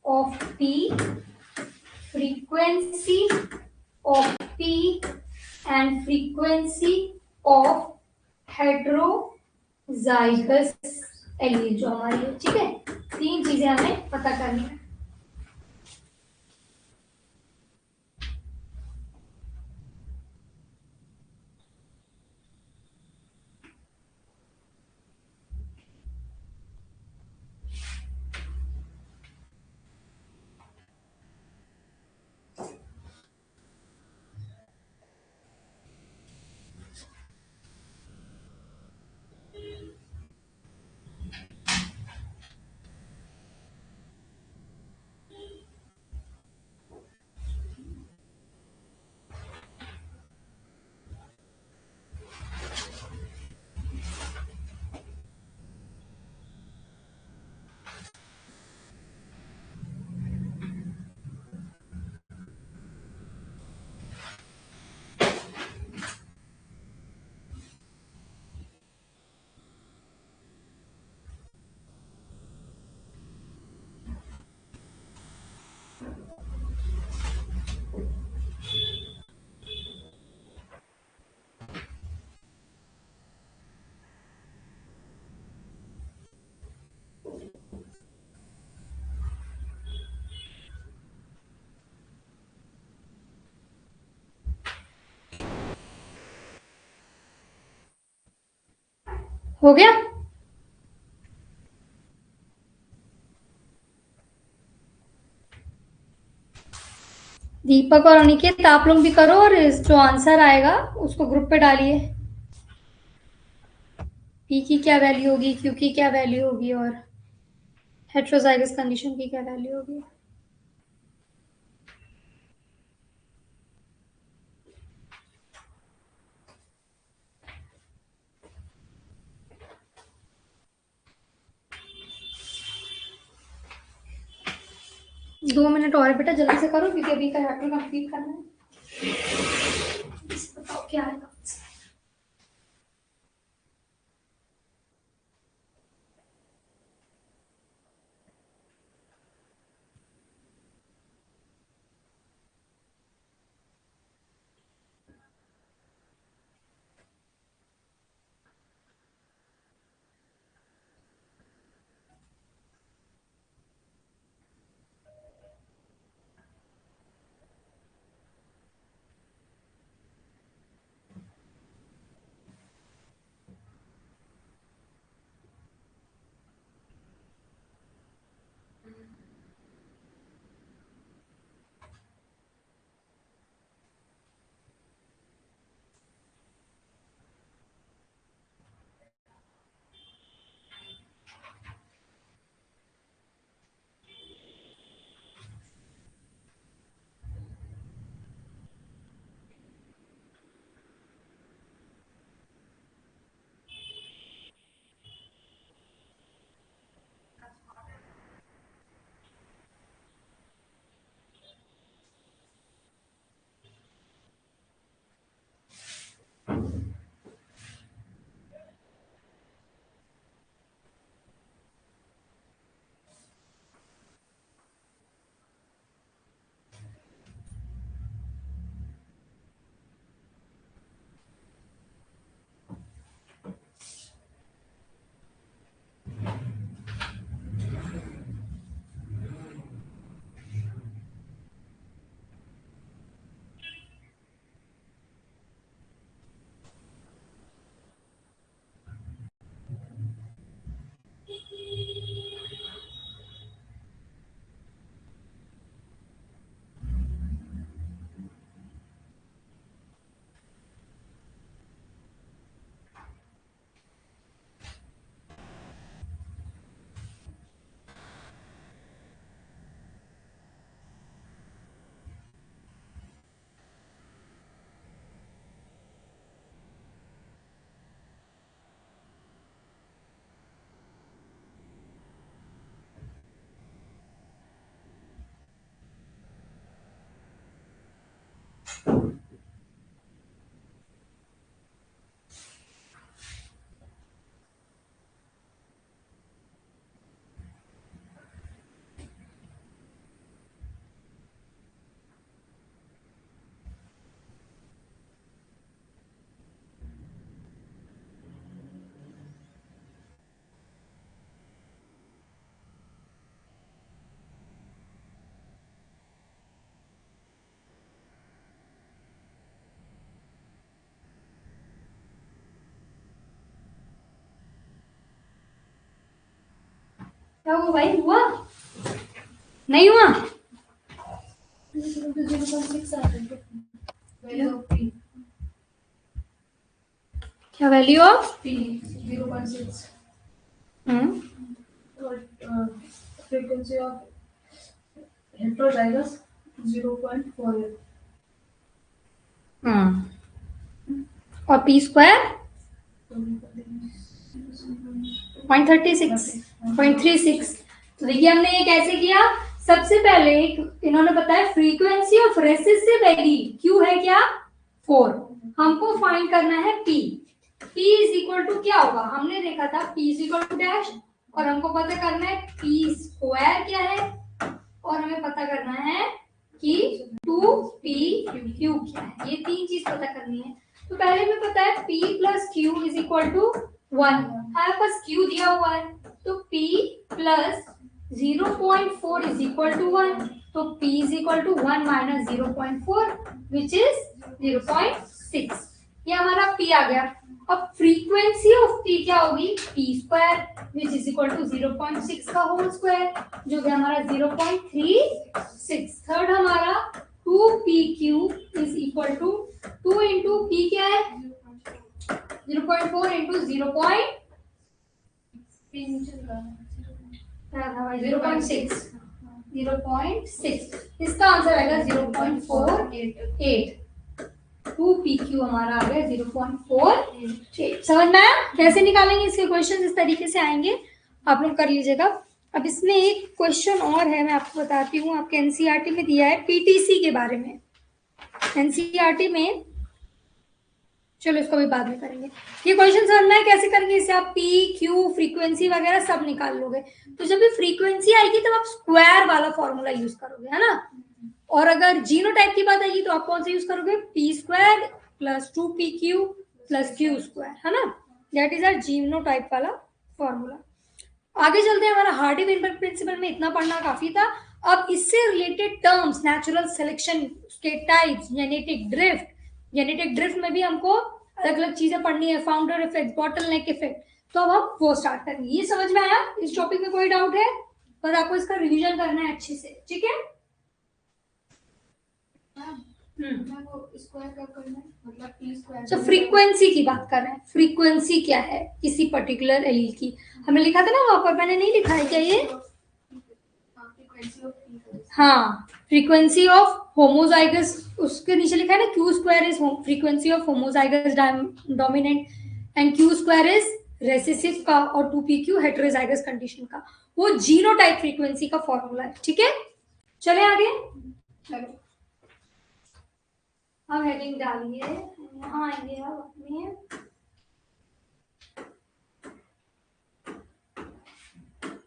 of P, frequency of P and frequency of heterozygous allele जो हमारी है, ठीक है। तीन चीजें हमें पता करनी है। हो गया। दीपक और अनिकेत आप लोग भी करो, और जो आंसर आएगा उसको ग्रुप पे डालिए। पी की क्या वैल्यू होगी, क्यू की क्या वैल्यू होगी, और हेट्रोजाइगस कंडीशन की क्या वैल्यू होगी। 2 मिनट और है बेटा, जल्दी से करो क्योंकि अभी का चैप्टर कंप्लीट करना है। बताओ क्या है। क्या हुआ भाई, हुआ नहीं हुआ? क्या वैल्यू ऑफ P 0.6 और frequency of heterozygous 0.4. और पी स्क्वायर 0.36 तो देखिए हमने ये कैसे किया। सबसे पहले इन्होंने बताया फ्रीक्वेंसी ऑफ रेसिसिव एडी क्यू है क्या 4, हमको फाइंड करना है P. P is equal to क्या होगा, हमने देखा था P is equal to dash, और हमको पता करना है पी स्क्वायर क्या है, और हमें पता करना है कि 2p क्यू क्या है। ये तीन चीज पता करनी है। तो पहले में पता है p plus Q is equal to 1, हमारे पास q दिया हुआ है, तो p plus 0.4 is equal to 1, तो p is equal to 1 minus 0.4 which is 0.6। ये हमारा p आ गया। अब फ्रीक्वेंसी ऑफ p क्या होगी, p square which is equal to 0.6 का होल स्क्वायर, जो कि हमारा 0.36। थर्ड हमारा 2pq is equal to 2 into p क्या है 0.4 इंटू 0.6, इसका आंसर आएगा 0.48। 2pq हमारा आ गया 0.48। समझ में आया कैसे निकालेंगे इसके क्वेश्चन, इस तरीके से आएंगे, आप लोग कर लीजिएगा। अब इसमें एक क्वेश्चन और है, मैं आपको बताती हूँ, आपके एनसीईआरटी में दिया है पीटीसी के बारे में। एनसीईआरटी में, चलो इसको भी बाद में करेंगे। ये क्वेश्चन समझना है कैसे करेंगे, इसे आप पी क्यू फ्रीक्वेंसी वगैरह सब निकाल लोगे। तो जब भी फ्रीक्वेंसी आएगी तब आप स्क्वायर वाला फॉर्मूला यूज करोगे, है ना। और अगर जीनोटाइप की बात आएगी तो आप कौन सा यूज करोगे, P square plus 2pq plus Q square, है ना। दैट इज आवर जीनोटाइप वाला फॉर्मूला। आगे चलते हैं, हमारा हार्डी वेनबर्ग प्रिंसिपल में इतना पढ़ना काफी था। अब इससे रिलेटेड टर्म्स, नेचुरल सिलेक्शन के टाइप्स, जेनेटिक ड्रिफ्ट में भी हमको अलग अलग चीजें पढ़नी है, फाउंडर इफेक्ट, बॉटलनेक इफेक्ट, तो अब हम वो स्टार्ट करेंगे। ये समझ में आया, इस टॉपिक में कोई डाउट है? बस आपको इसका रिवीजन करना है अच्छे से, ठीक है। तो फ्रीक्वेंसी की बात कर रहे हैं, फ्रीक्वेंसी क्या है किसी पर्टिकुलर एलील की, हमने लिखा था ना वहां पर, मैंने नहीं लिखा है क्या ये, हाँ फ्रीक्वेंसी ऑफ होमोजाइगस, उसके नीचे लिखा है ना Q square is frequency of homozygous dominant and Q square is recessive का, और 2pq हेटेरोजाइगस कंडीशन का। वो जीनोटाइप फ्रीक्वेंसी का फॉर्मूला है, ठीक है। चले आगे, चलो अब हेडिंग डालिए, यहाँ आएंगे अब अपने,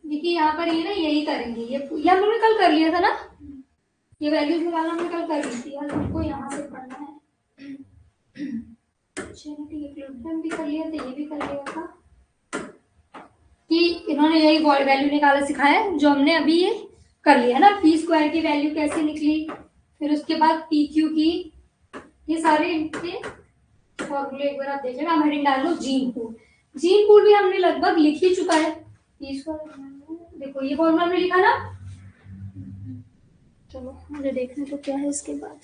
देखिए यहाँ पर ये ना यही करेंगे, ये हमने कल कर लिया था ना, ये वैल्यूज निकालना हमने कल कर ली थी, आज हमको यहाँ से पढ़ना है। भी कर लिया था, ये भी कर लिया था, कि इन्होंने यही वैल्यू निकाला सिखाया जो हमने अभी ये कर लिया ना। पी स्क्वायर की वैल्यू कैसे निकली, फिर उसके बाद पी क्यू की, ये सारे इनके फॉर्मूले एक बार आप देखिएगा। हम हेडिंग डाल लो जीन पूल, जीन पूल भी हमने लगभग लिख ही चुका है। पी स्क्वायर देखो ये फॉर्मूला हमने लिखा ना, चलो मुझे देखने तो क्या है इसके बाद।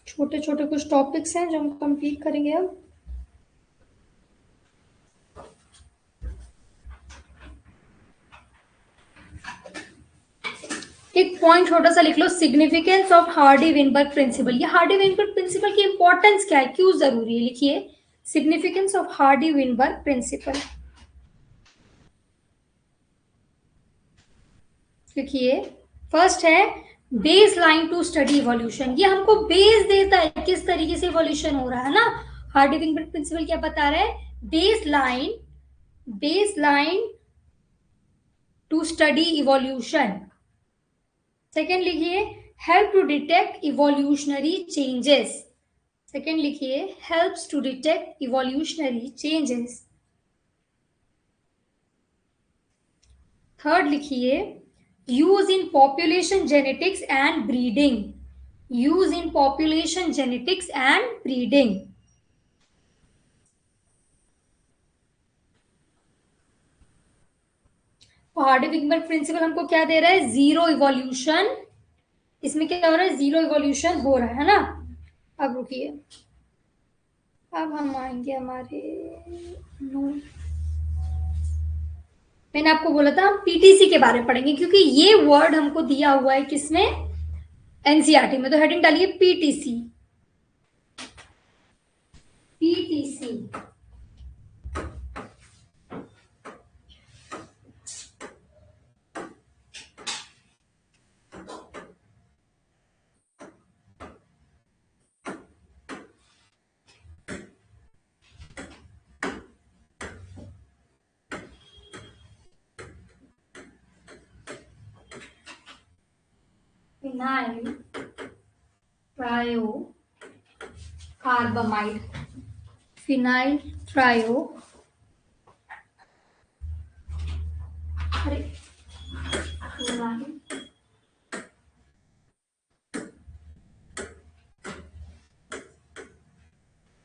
छोटे छोटे कुछ टॉपिक्स हैं जो हम कंप्लीट करेंगे अब। एक पॉइंट छोटा सा लिख लो, significance of Hardy Weinberg principle. ये हार्डी विनबर्ग प्रिंसिपल की इंपॉर्टेंस क्या है, क्यों जरूरी है, लिखिए significance of Hardy Weinberg principle. लिखिए फर्स्ट है base line to study evolution, ये हमको बेस देता है किस तरीके से इवोल्यूशन हो रहा है ना। हार्डी विनबर्ग प्रिंसिपल क्या बता रहा है, base line to study evolution. Second लिखिए help to detect evolutionary changes, second लिखिए helps to detect evolutionary changes. Third लिखिए use in population genetics and breeding, use in population genetics and breeding. हार्डी-विकमैन प्रिंसिपल हमको क्या दे रहा है? Zero evolution. इसमें क्या हो रहा है? जीरो इवोल्यूशन हो रहा है ना। अब रुकिए, अब हम आएंगे हमारे मैंने आपको बोला था हम पीटीसी के बारे में पढ़ेंगे, क्योंकि ये वर्ड हमको दिया हुआ है किसमें? एनसीईआरटी में। तो हेडिंग डालिए PTC. PTC phenyl trio carbamide. Phenyl trio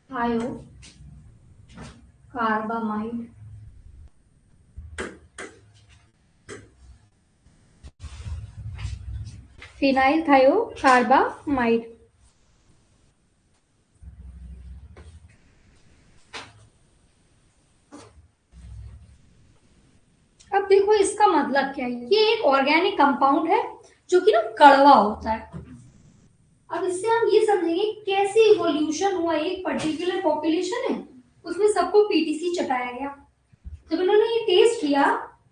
थायो कार्बामाइड फिनाइल थायो कार्बामाइड। अब देखो इसका मतलब क्या है? ये एक ऑर्गेनिक कंपाउंड है जो कि ना कड़वा होता है। अब इससे हम ये समझेंगे कैसे इवोल्यूशन हुआ। एक पर्टिकुलर पॉपुलेशन है, उसमें सबको पीटीसी चटाया गया। जब इन्होंने ये टेस्ट किया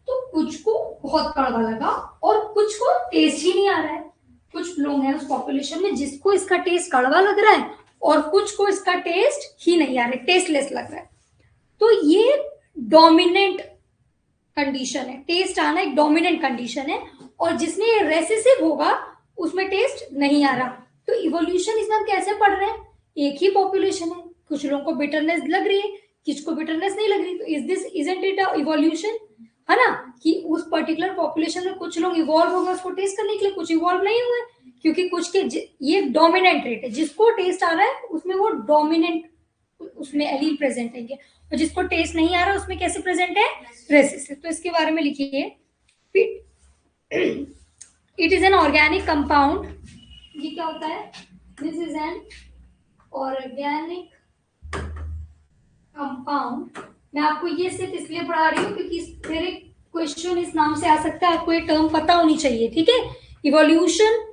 तो कुछ को बहुत कड़वा लगा और कुछ को टेस्ट ही नहीं आ रहा है। कुछ लोग हैं उस पॉपुलेशन में जिसको इसका टेस्ट कड़वा लग रहा है और कुछ को इसका टेस्ट ही नहीं आ रहा है, टेस्टलेस लग रहा है। तो ये डोमिनेंट कंडीशन है। टेस्ट आना एक डोमिनेंट कंडीशन है, और जिसमें ये रेसेसिव होगा उसमें टेस्ट नहीं आ रहा। तो इवोल्यूशन इसमें हम कैसे पढ़ रहे हैं? एक ही पॉपुलेशन है, कुछ लोगों को बिटरनेस लग रही है, किसको बिटरनेस नहीं लग रही। तो इजंट इट इवोल्यूशन, है ना? कि उस पर्टिकुलर पॉपुलेशन में कुछ लोग इवॉल्व हो गए उसको टेस्ट करने के लिए, कुछ इवॉल्व नहीं हुए, क्योंकि कुछ के ये डोमिनेंट रेट है। जिसको टेस्ट आ रहा है उसमें वो डोमिनेंट उसमें एलील प्रेजेंट है, और जिसको टेस्ट नहीं आ रहा उसमें कैसे प्रेजेंट है? रेसिसिव। तो इसके बारे में लिखिए, it is an organic compound. ये क्या होता है? This is an organic compound. मैं आपको ये सिर्फ इसलिए पढ़ा रही हूँ क्योंकि मेरे क्वेश्चन इस नाम से आ सकता है, आपको ये टर्म पता होनी चाहिए, ठीक है? इवोल्यूशन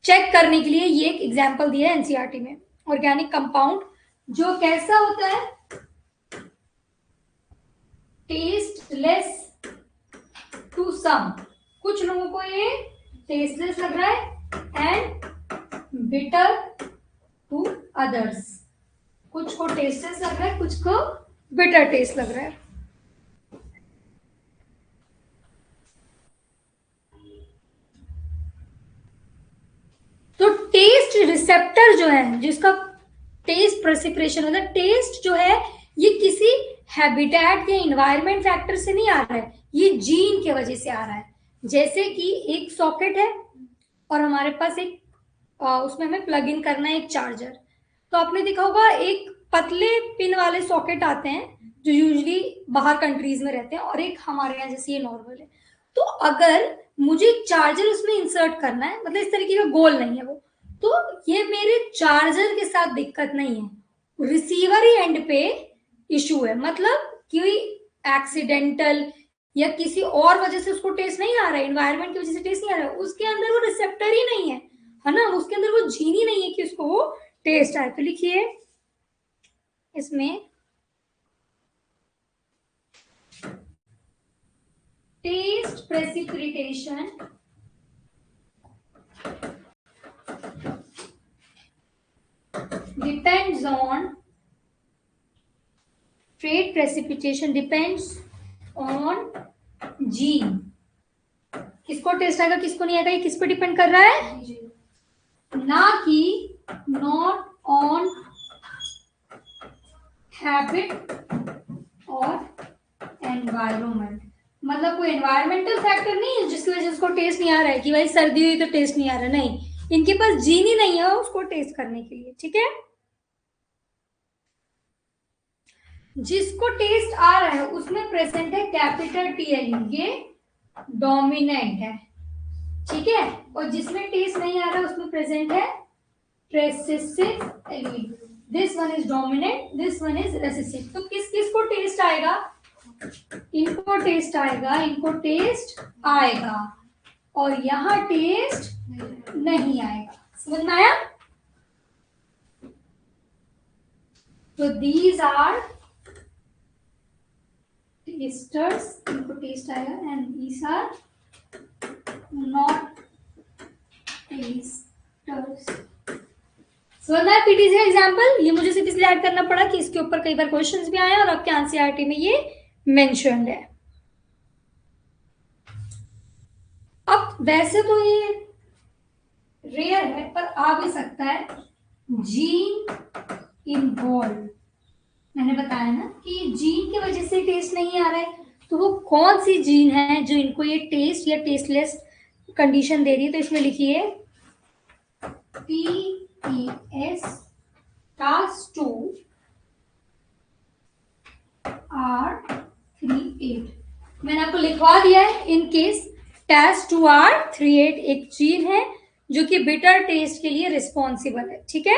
चेक करने के लिए ये एक एग्जांपल दिया है एनसीईआरटी में। ऑर्गेनिक कंपाउंड जो कैसा होता है? Tasteless to some. कुछ लोगों को ये टेस्टलेस लग रहा है एंड बिटर टू अदर्स। कुछ को टेस्टलेस लग रहा है, कुछ को बिटर टेस्ट लग रहा है। तो टेस्ट रिसेप्टर जो है, जिसका टेस्ट प्रेसिपिटेशन होता है, टेस्ट जो है ये किसी हैबिटेट या इन्वायरमेंट फैक्टर से नहीं आ रहा है, ये जीन के वजह से आ रहा है। जैसे कि एक सॉकेट है और हमारे पास एक उसमें हमें प्लग इन करना है एक चार्जर। तो आपने देखा होगा एक पतले पिन वाले सॉकेट आते हैं जो यूजुअली बाहर कंट्रीज में रहते हैं, और एक हमारे यहाँ जैसे ये नॉर्मल है। तो अगर मुझे चार्जर उसमें इंसर्ट करना है, मतलब इस तरीके का गोल नहीं है वो, तो ये मेरे चार्जर के साथ दिक्कत नहीं है, रिसीवर ही एंड पे इशू है। मतलब कि एक्सीडेंटल या किसी और वजह से उसको टेस्ट नहीं आ रहा है, एनवायरनमेंट की वजह से टेस्ट नहीं आ रहा है, उसके अंदर वो रिसेप्टर ही नहीं है ना? उसके अंदर वो जीन ही नहीं है कि उसको वो टेस्ट आए। तो लिखिए इसमें taste precipitation depends on trait precipitation depends on gene। किसको टेस्ट आएगा किसको नहीं आएगा, ये किस पे डिपेंड कर रहा है? ना कि नॉट ऑन हैबिट और एनवायरमेंट। मतलब कोई एनवायरमेंटल फैक्टर नहीं है जिसकी वजह से उसको टेस्ट नहीं आ रहा है कि भाई सर्दी हुई तो टेस्ट नहीं आ रहा, नहीं। इनके पास जीन ही नहीं है उसको टेस्ट करने के लिए, ठीक है। जिसको टेस्ट आ रहा है उसमें प्रेजेंट है कैपिटल टीएलई, ये डोमिनेंट है, ठीक है। और जिसमें टेस्ट नहीं आ रहा उसमें प्रेजेंट है recessive allele. This one is dominant, this one is recessive. तो किस किस को टेस्ट आएगा? इनको टेस्ट आएगा, इनको टेस्ट आएगा, और यहाँ टेस्ट नहीं आएगा। समझ में आया? तो दीज आर टेस्टर्स, इनको टेस्ट आएगा, and these are not tasters. समझ में आया पीटीसी का एग्जाम्पल? ये मुझे सिर्फ इसलिए ऐड करना पड़ा कि इसके ऊपर कई बार क्वेश्चंस भी आए और आपके एनसीईआरटी में ये मेंशन्ड है। अब वैसे तो ये रेयर है पर आ भी सकता है, जीन इन्वॉल्व। मैंने बताया ना कि जीन की वजह से टेस्ट नहीं आ रहा है, तो वो कौन सी जीन है जो इनको ये टेस्ट या टेस्टलेस कंडीशन दे रही है? तो इसमें लिखिए TES TAS2 R38। मैंने आपको लिखवा दिया है, इन केस TAS2 R38 एक जीन है जो कि बिटर टेस्ट के लिए रिस्पॉन्सिबल है, ठीक है।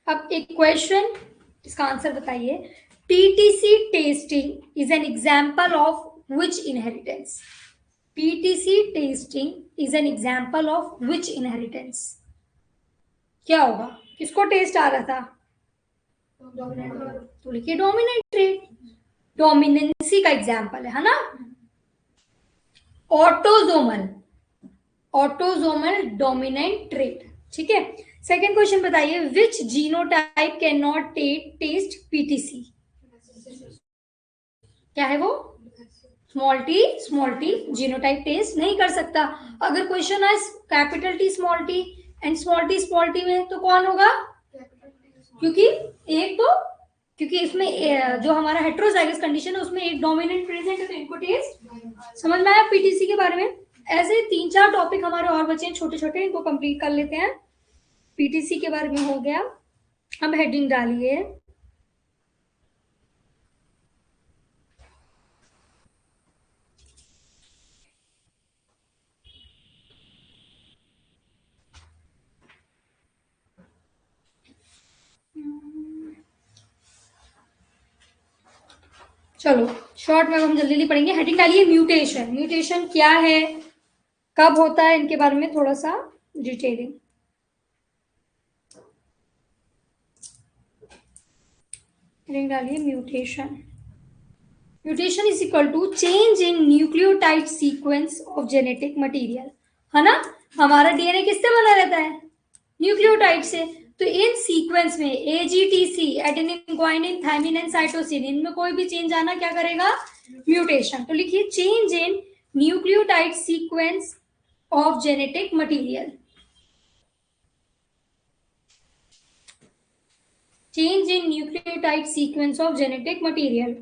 अब एक क्वेश्चन, इसका आंसर बताइए। PTC testing is an example of which inheritance? PTC testing is an example of which inheritance? क्या होगा? किसको टेस्ट आ रहा था? तो लिखिए डोमिनेंट ट्रेट, डोमिनेंसी का एग्जाम्पल है ना। ऑटोजोमल, ऑटोजोमल डोमिनेंट ट्रेट, ठीक है। सेकेंड क्वेश्चन बताइए, which genotype can not test PTC? क्या है वो? स्मॉल टी जीनोटाइप टेस्ट नहीं कर सकता। अगर क्वेश्चन है capital T and small T में, तो कौन होगा? क्योंकि एक तो, क्योंकि इसमें जो हमारा हेट्रोजाइगस कंडीशन है उसमें एक डोमिनेंट प्रेजेंट है, तो इनको टेस्ट। समझ में आया पीटीसी के बारे में? ऐसे 3-4 टॉपिक हमारे और बचे हैं छोटे छोटे, इनको कंप्लीट कर लेते हैं। पीटीसी के बारे में हो गया। अब हेडिंग डालिए चलो शॉर्ट में हम जल्दी जल्दी पढ़ेंगे। हेडिंग डालिए म्यूटेशन। म्यूटेशन क्या है, कब होता है, इनके बारे में थोड़ा सा डिटेलिंग। हेडिंग डालिए mutation. Mutation is equal to change in nucleotide sequence of genetic material, है ना। हमारा डीएनए किससे बना रहता है? न्यूक्लियोटाइड से। तो इन सीक्वेंस में AGTC, adenine, guanine, thymine and cytosine, इनमें कोई भी चेंज आना क्या करेगा? म्यूटेशन। तो लिखिए change in nucleotide sequence of genetic material. Change in nucleotide sequence of genetic material.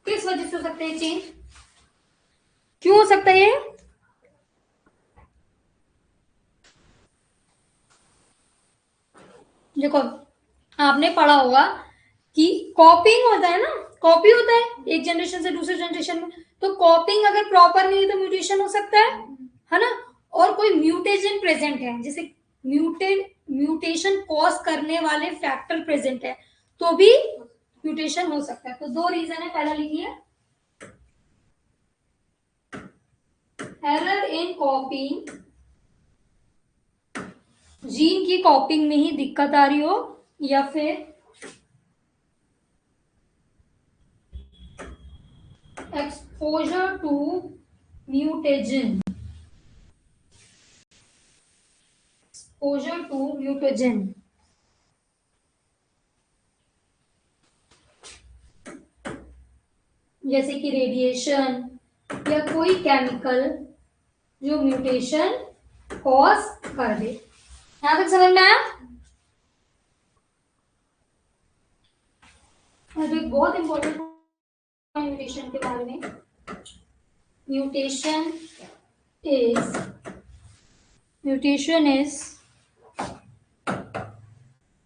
किस वजह से हो सकते हैं चेंज? क्यों हो सकता है ये? देखो आपने पढ़ा होगा कि कॉपिंग होता है ना, कॉपी होता है एक जनरेशन से दूसरे जनरेशन में। तो कॉपिंग अगर प्रॉपर नहीं है तो म्यूटेशन हो सकता है ना। और कोई म्यूटेशन प्रेजेंट है, जैसे म्यूटेशन कॉज करने वाले फैक्टर प्रेजेंट है, तो भी म्यूटेशन हो सकता है। तो 2 रीजन है। पहला लिखिए एरर इन कॉपिंग, जीन की कॉपिंग में ही दिक्कत आ रही हो, या फिर एक्सपोजर टू म्यूटेजन, एक्सपोजर टू म्यूटेजन, जैसे कि रेडिएशन या कोई केमिकल जो म्यूटेशन कॉज कर दे। यहां तक समझ में आया? एक बहुत इंपॉर्टेंट म्यूटेशन के बारे में, mutation is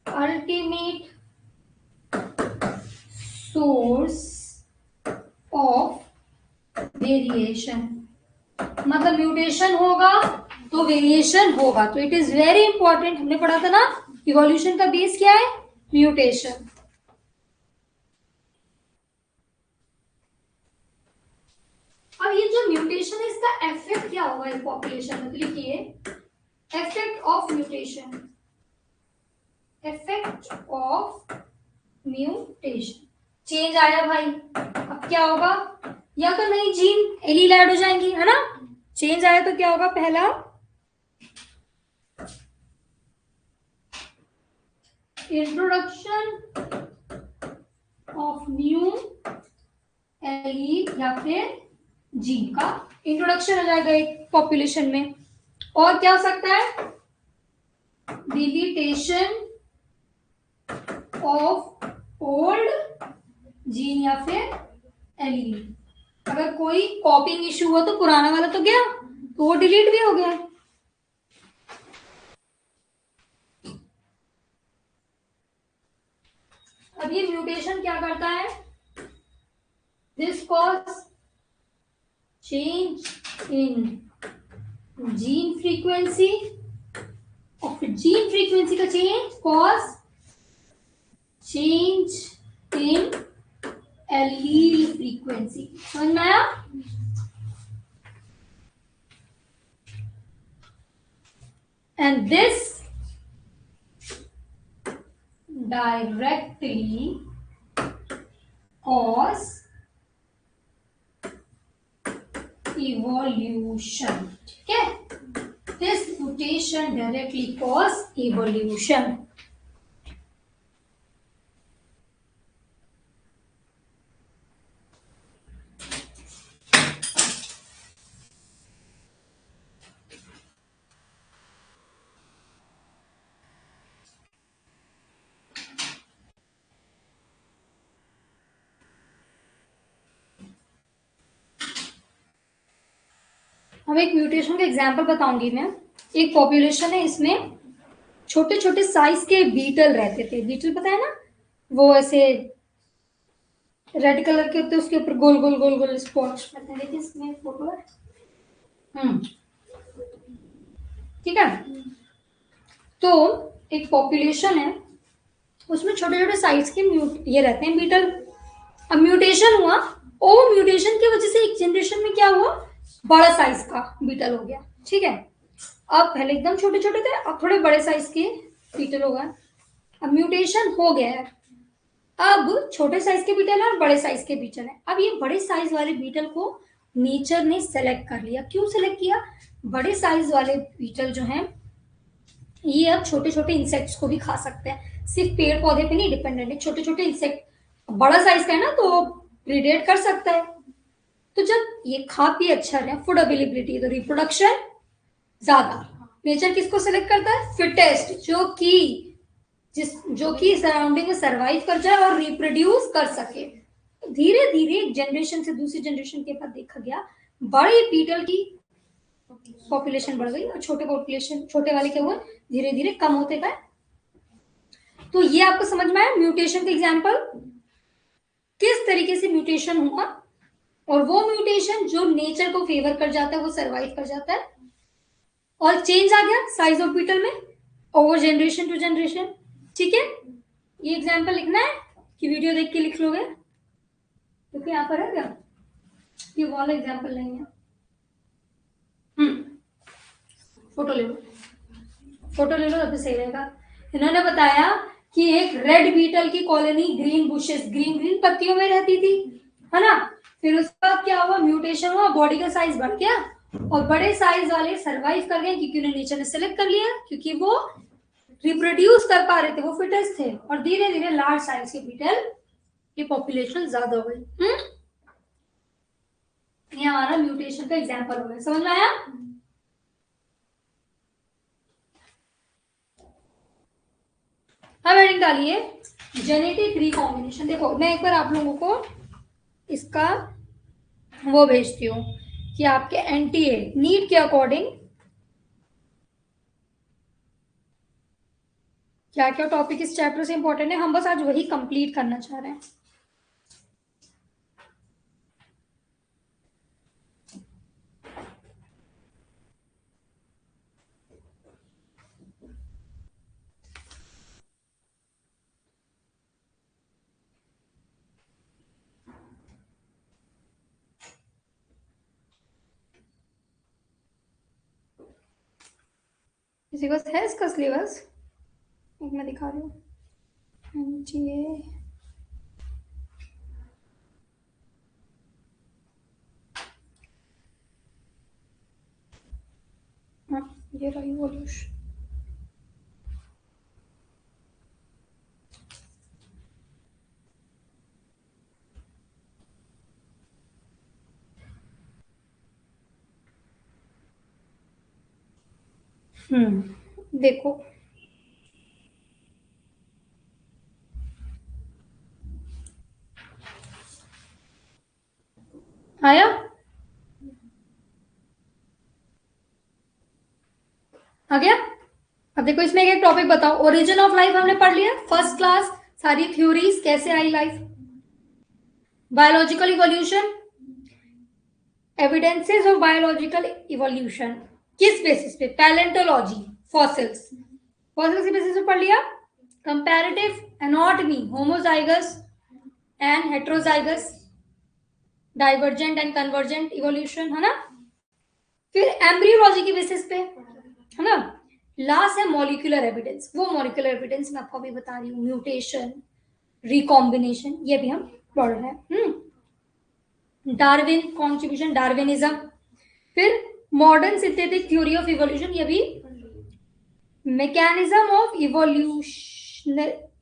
ultimate source of variation. मतलब म्यूटेशन होगा तो वेरिएशन होगा, तो इट इज वेरी इंपॉर्टेंट। हमने पढ़ा था ना इवोल्यूशन का बेस क्या है? म्यूटेशन। अब ये जो म्यूटेशन है इसका इफेक्ट क्या होगा इस पॉपुलेशन में? तो लिखिए effect of mutation, effect of mutation. Change आया भाई, अब क्या होगा? या तो नई जीन एलील ऐड हो जाएंगी, है ना? चेंज आया तो क्या होगा? पहला इंट्रोडक्शन ऑफ न्यू एलील या फिर जीन का इंट्रोडक्शन हो जाएगा एक पॉपुलेशन में। और क्या हो सकता है? डिलीटेशन ऑफ ओल्ड जीन या फिर एलील। अगर कोई कॉपिंग इश्यू हुआ तो पुराना वाला तो गया, तो वो डिलीट भी हो गया। अब ये म्यूटेशन क्या करता है? This cause change in gene frequency, और फिर gene frequency का change cause change in allele frequency। समझ में आया? And this directly cause evolution। ठीक है, this mutation directly cause evolution। अब एक म्यूटेशन का एग्जांपल बताऊंगी मैं। एक पॉपुलेशन है, इसमें छोटे छोटे साइज के बीटल रहते थे। बीटल पता है ना, वो ऐसे रेड कलर के होते, उसके ऊपर गोल गोल गोल गोल स्पॉट्स रहते हैं। देखिए इसमें फोटो है। ठीक है, तो एक पॉपुलेशन है, उसमें छोटे छोटे साइज के ये रहते हैं बीटल। अब म्यूटेशन हुआ, और म्यूटेशन की वजह से एक जनरेशन में क्या हुआ? बड़ा साइज का बीटल हो गया। ठीक है, अब पहले एकदम छोटे छोटे थे, अब थोड़े बड़े साइज के बीटल हो गए। अब म्यूटेशन हो गया है, अब छोटे साइज के बीटल है और बड़े साइज के बीटल है। अब ये बड़े साइज वाले बीटल को नेचर ने सेलेक्ट कर लिया। क्यों सेलेक्ट किया? बड़े साइज वाले बीटल जो हैं ये अब छोटे छोटे इंसेक्ट्स को भी खा सकते हैं, सिर्फ पेड़ पौधे पे नहीं डिपेंडेंट है। छोटे छोटे इंसेक्ट, बड़ा साइज का है ना, तो प्रीडेट कर सकता है। तो जब ये खा पी अच्छा रहे, फूड अवेलेबिलिटी, तो रिप्रोडक्शन ज्यादा। नेचर किसको सेलेक्ट करता है? फिटेस्ट, जो कि सराउंडिंग में सरवाइव कर जाए और रिप्रोड्यूस कर सके। धीरे धीरे एक जनरेशन से दूसरी जनरेशन के बाद देखा गया बड़े बीटल की पॉपुलेशन बढ़ गई और छोटे वाले क्या हुए? धीरे धीरे कम होते गए। तो ये आपको समझ में आया म्यूटेशन का एग्जांपल, किस तरीके से म्यूटेशन हुआ। और वो म्यूटेशन जो नेचर को फेवर कर जाता है वो सरवाइव कर जाता है, और चेंज आ गया साइज ऑफ बीटल में ओवर जनरेशन टू जनरेशन। ठीक है, ये एग्जांपल लिखना है कि वीडियो देख के लिख लोगे, क्योंकि यहाँ पर है क्या, ये वाला एग्जांपल नहीं है। फोटो ले लो, फोटो ले लो, तब सही रहेगा। इन्होंने बताया कि एक रेड बीटल की colony green bushes, green green पत्तियों में रहती थी, है ना। फिर उसके बाद क्या हुआ, म्यूटेशन हुआ, बॉडी का साइज बढ़ गया और बड़े साइज वाले सरवाइव कर गए क्योंकि उन्हें नेचर ने सेलेक्ट कर लिया, क्योंकि वो रिप्रोड्यूस कर पा रहे थे, वो फिटेस्ट थे, और धीरे धीरे लार्ज साइज के बीटल की पॉपुलेशन ज्यादा हो गई। ये हमारा म्यूटेशन का एग्जांपल हो गया, समझ में आया? अब हेडिंग डालिए जेनेटिक रिकॉम्बिनेशन। देखो मैं एक बार आप लोगों को इसका वो भेजती हूँ कि आपके एनटीए नीट के अकॉर्डिंग क्या क्या टॉपिक इस चैप्टर से इंपॉर्टेंट है, हम बस आज वही कंप्लीट करना चाह रहे हैं। किसी को है इसका सिलेबस? मैं दिखा रही हूँ एनटीए। ये रहा इवोल्यूशन। देखो आया? आ गया? अब देखो इसमें एक टॉपिक बताओ, ओरिजिन ऑफ लाइफ हमने पढ़ लिया फर्स्ट क्लास, सारी थ्योरीज कैसे I life, biological evolution, evidences of biological evolution किस बेसिस पे, पैलेंटोलॉजी, फॉसिल्स, फॉसिल्स की बेसिस पे पढ़ लिया, comparative anatomy, homozygous and heterozygous, divergent and convergent evolution, है ना? फिर एम्ब्रियोलॉजी की बेसिस पे, है ना? लास्ट है मॉलिक्यूलर एविडेंस, वो मॉलिक्यूलर एविडेंस मैं आपको अभी बता रही हूँ, म्यूटेशन, रिकॉम्बिनेशन, ये भी हम पढ़ रहे हैं। डार्विन कॉन्ट्रीब्यूशन, डार्विनिज्म, फिर modern synthetic theory of evolution, ये भी mechanism of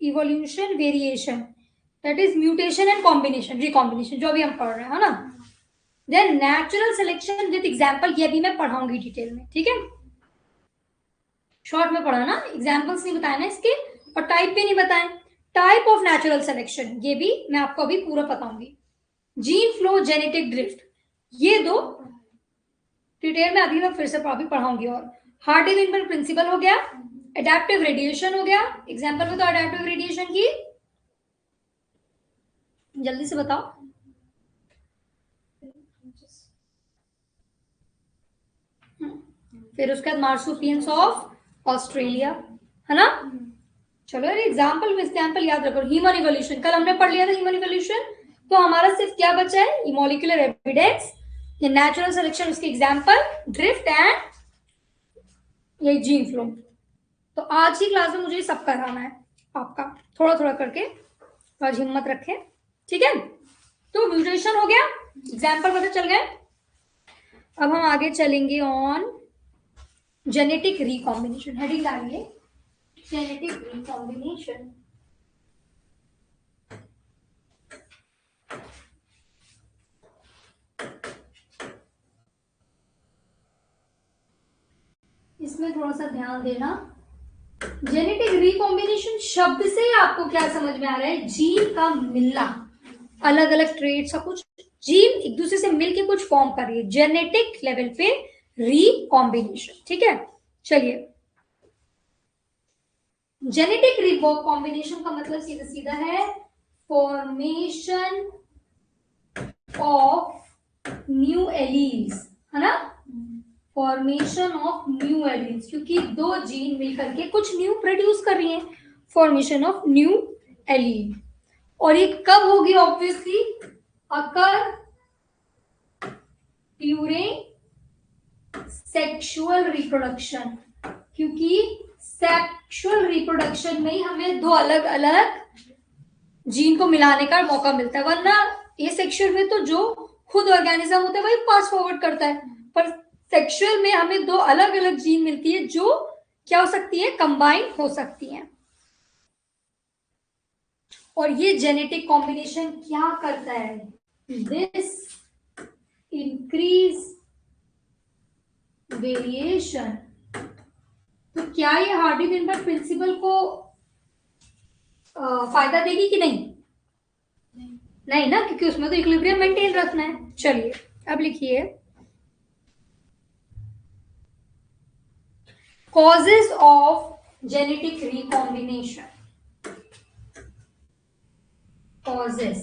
evolution variation, that is mutation and combination, recombination, जो अभी हम पढ़ रहे हैं, है ना? Then natural selection with example, ये भी मैं पढ़ाऊंगी डिटेल में, ठीक है? शॉर्ट में पढ़ा ना, एग्जाम्पल्स नहीं बताए ना इसके, और टाइप भी नहीं बताए, टाइप ऑफ नेचुरल सिलेक्शन ये भी मैं आपको अभी पूरा बताऊंगी, जीन फ्लो, जेनेटिक ड्रिफ्ट, ये दो डिटेल में अभी मैं फिर से अभी पढ़ाऊंगी। और हार्डी-विनबर्ग प्रिंसिपल हो गया, एडेप्टिव रेडिएशन हो गया, एग्जाम्पल में तो एडेप्टिव रेडिएशन की जल्दी से बताओ। फिर उसके बाद मार्सुपियंस ऑफ ऑस्ट्रेलिया, है ना? चलो एग्जाम्पल याद रखो, ह्यूमन इवोल्यूशन कल हमने पढ़ लिया था, ह्यूमन इवोल्यूशन, तो हमारा सिर्फ क्या बचा है, ये मॉलिक्यूलर एविडेंस, ये नेचुरल सिलेक्शन, उसके एग्जाम्पल, ड्रिफ्ट एंड ये जीन फ्लो। तो आज की क्लास में मुझे सब कराना है आपका, थोड़ा थोड़ा करके, तो आज हिम्मत रखें, ठीक है? तो म्यूटेशन हो गया, एग्जाम्पल पता चल गए। अब हम आगे चलेंगे ऑन जेनेटिक रिकॉम्बिनेशन, हेडिंग डालिए जेनेटिक रिकॉम्बिनेशन। इसमें थोड़ा सा ध्यान देना, जेनेटिक रिकॉम्बिनेशन शब्द से ही आपको क्या समझ में आ रहा है, जीन का मिलना, अलग अलग ट्रेड्स का कुछ जीन एक दूसरे से मिलके कुछ फॉर्म कर रही है, जेनेटिक लेवल पे रिकॉम्बिनेशन, ठीक है? चलिए, जेनेटिक रिकॉम्बिनेशन का मतलब सीधा सीधा है फॉर्मेशन ऑफ न्यू एलील्स, है ना? फॉर्मेशन ऑफ न्यू एलील्स, क्योंकि दो जीन मिलकर के कुछ न्यू प्रोड्यूस कर रही हैं, फॉर्मेशन ऑफ न्यू एलील। और ये कब होगी, ऑब्वियसली अकर ड्यूरिंग सेक्सुअल रिप्रोडक्शन, क्योंकि सेक्सुअल रिप्रोडक्शन में ही हमें दो अलग अलग जीन को मिलाने का मौका मिलता है, वरना ये सेक्सुअल में तो जो खुद ऑर्गेनिज्म होता है वही पास फॉरवर्ड करता है, पर सेक्सुअल में हमें दो अलग अलग जीन मिलती है जो क्या हो सकती है, कंबाइन हो सकती है। और ये जेनेटिक कॉम्बिनेशन क्या करता है, दिस इंक्रीज वेरिएशन। तो क्या ये हार्डी-वेनबर्ग प्रिंसिपल को फायदा देगी कि नहीं? नहीं ना, क्योंकि उसमें तो इक्विलिब्रियम मेंटेन रखना है। चलिए अब लिखिए causes of genetic recombination. Causes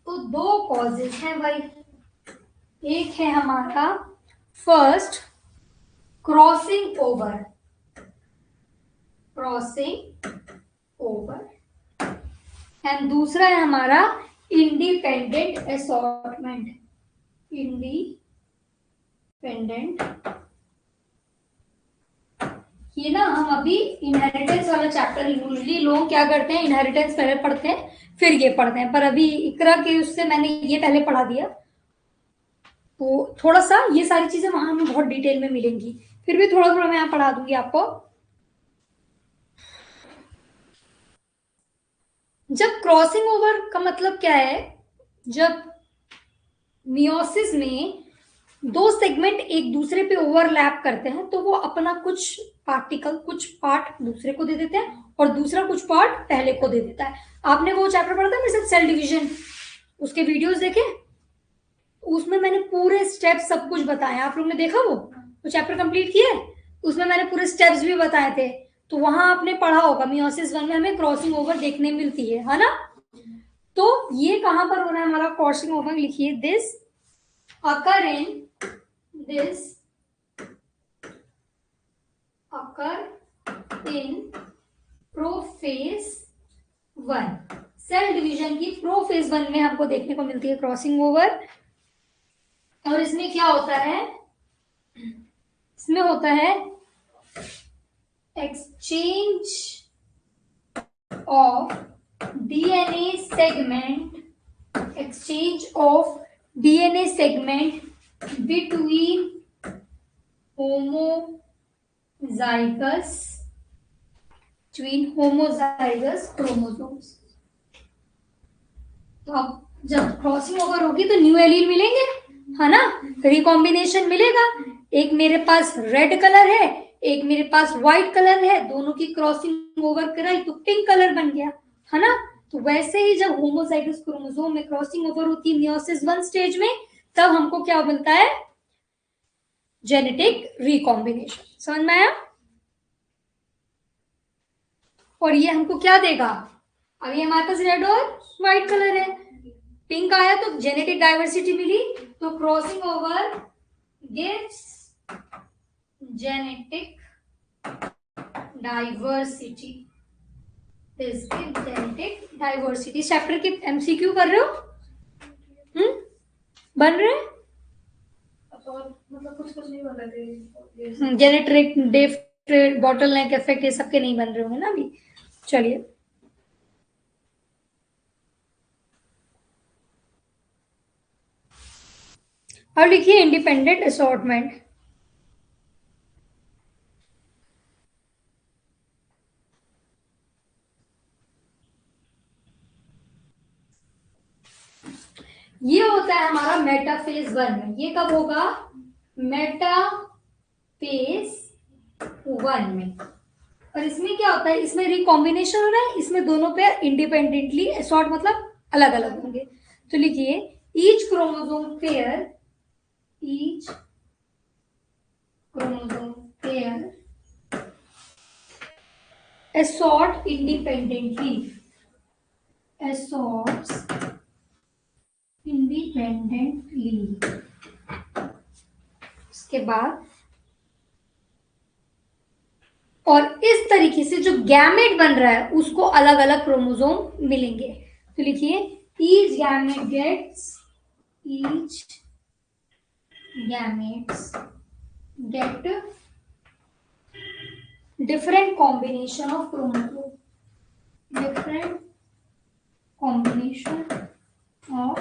तो दो कॉजेज हैं भाई, एक है हमारा first crossing over, crossing over, and दूसरा है हमारा इंडिपेंडेंट असॉर्टमेंट, इंडिपेंडेंट। ये ना हम अभी इनहेरिटेंस वाला चैप्टर यूजली लोग क्या करते हैं, इनहेरिटेंस पहले पढ़ते हैं फिर ये पढ़ते हैं, पर अभी इकरा के उससे मैंने ये पहले पढ़ा दिया, तो थोड़ा सा ये सारी चीजें वहां हमें बहुत डिटेल में मिलेंगी, फिर भी थोड़ा थोड़ा मैं यहाँ पढ़ा दूंगी आपको। जब क्रॉसिंग ओवर का मतलब क्या है, जब मियोसिस में दो सेगमेंट एक दूसरे पे ओवरलैप करते हैं तो वो अपना कुछ पार्टिकल, कुछ पार्ट दूसरे को दे देते हैं और दूसरा कुछ पार्ट पहले को दे देता है। आपने वो चैप्टर पढ़ा था मेरे साथ सेल डिवीजन, उसके वीडियोस देखे, उसमें मैंने पूरे स्टेप सब कुछ बताया, आप लोग ने देखा वो चैप्टर कंप्लीट किया, उसमें मैंने पूरे स्टेप्स भी बताए थे, तो वहां आपने पढ़ा होगा मियोसिस 1 में हमें क्रॉसिंग ओवर देखने मिलती है ना। तो ये कहां पर हो रहा है हमारा क्रॉसिंग ओवर, लिखिए this occur in prophase 1। Cell division की प्रोफेज 1 में हमको देखने को मिलती है क्रॉसिंग ओवर। और इसमें क्या होता है, इसमें होता है exchange of DNA segment, exchange of DNA segment between homozygous, between homozygous chromosomes। तो अब जब क्रॉसिंग ओवर होगी तो न्यू एलील मिलेंगे, है ना, रिकॉम्बिनेशन मिलेगा, एक मेरे पास रेड कलर है एक मेरे पास व्हाइट कलर है, दोनों की क्रॉसिंग ओवर कराई तो पिंक कलर बन गया, है ना। तो वैसे ही जब होमोजाइगस क्रोमोसोम में क्रॉसिंग ओवर होती है मियोसिस 1 स्टेज में, तब हमको क्या मिलता है, जेनेटिक रिकॉम्बिनेशन। समझ में आया? और ये हमको क्या देगा, अब ये हमारे पास रेड और व्हाइट कलर है, पिंक आया तो जेनेटिक डाइवर्सिटी मिली, तो crossing over gives genetic diversity, genetic diversity. Chapter के एमसीक्यू कर रहे हो, बन रहे हैं, मतलब कुछ नहीं बन रहे थे, जेनेटिक डिफरेंट बॉटलनेक इफेक्ट ये सबके नहीं बन रहे होंगे ना अभी। चलिए अब लिखिए इंडिपेंडेंट असॉर्टमेंट। ये होता है हमारा मेटाफेज 1 में, ये कब होगा, मेटाफेज 1 में। और इसमें क्या होता है, इसमें रिकॉम्बिनेशन हो रहा है, इसमें दोनों पेयर इंडिपेंडेंटली असॉर्ट मतलब अलग अलग होंगे। तो लिखिए each chromosome pair, each chromosome pair assort independently, assorts independently। उसके बाद और इस तरीके से जो गैमेट बन रहा है उसको अलग अलग क्रोमोसोम मिलेंगे। तो लिखिए each gametes get different combination of chromosome, different combination of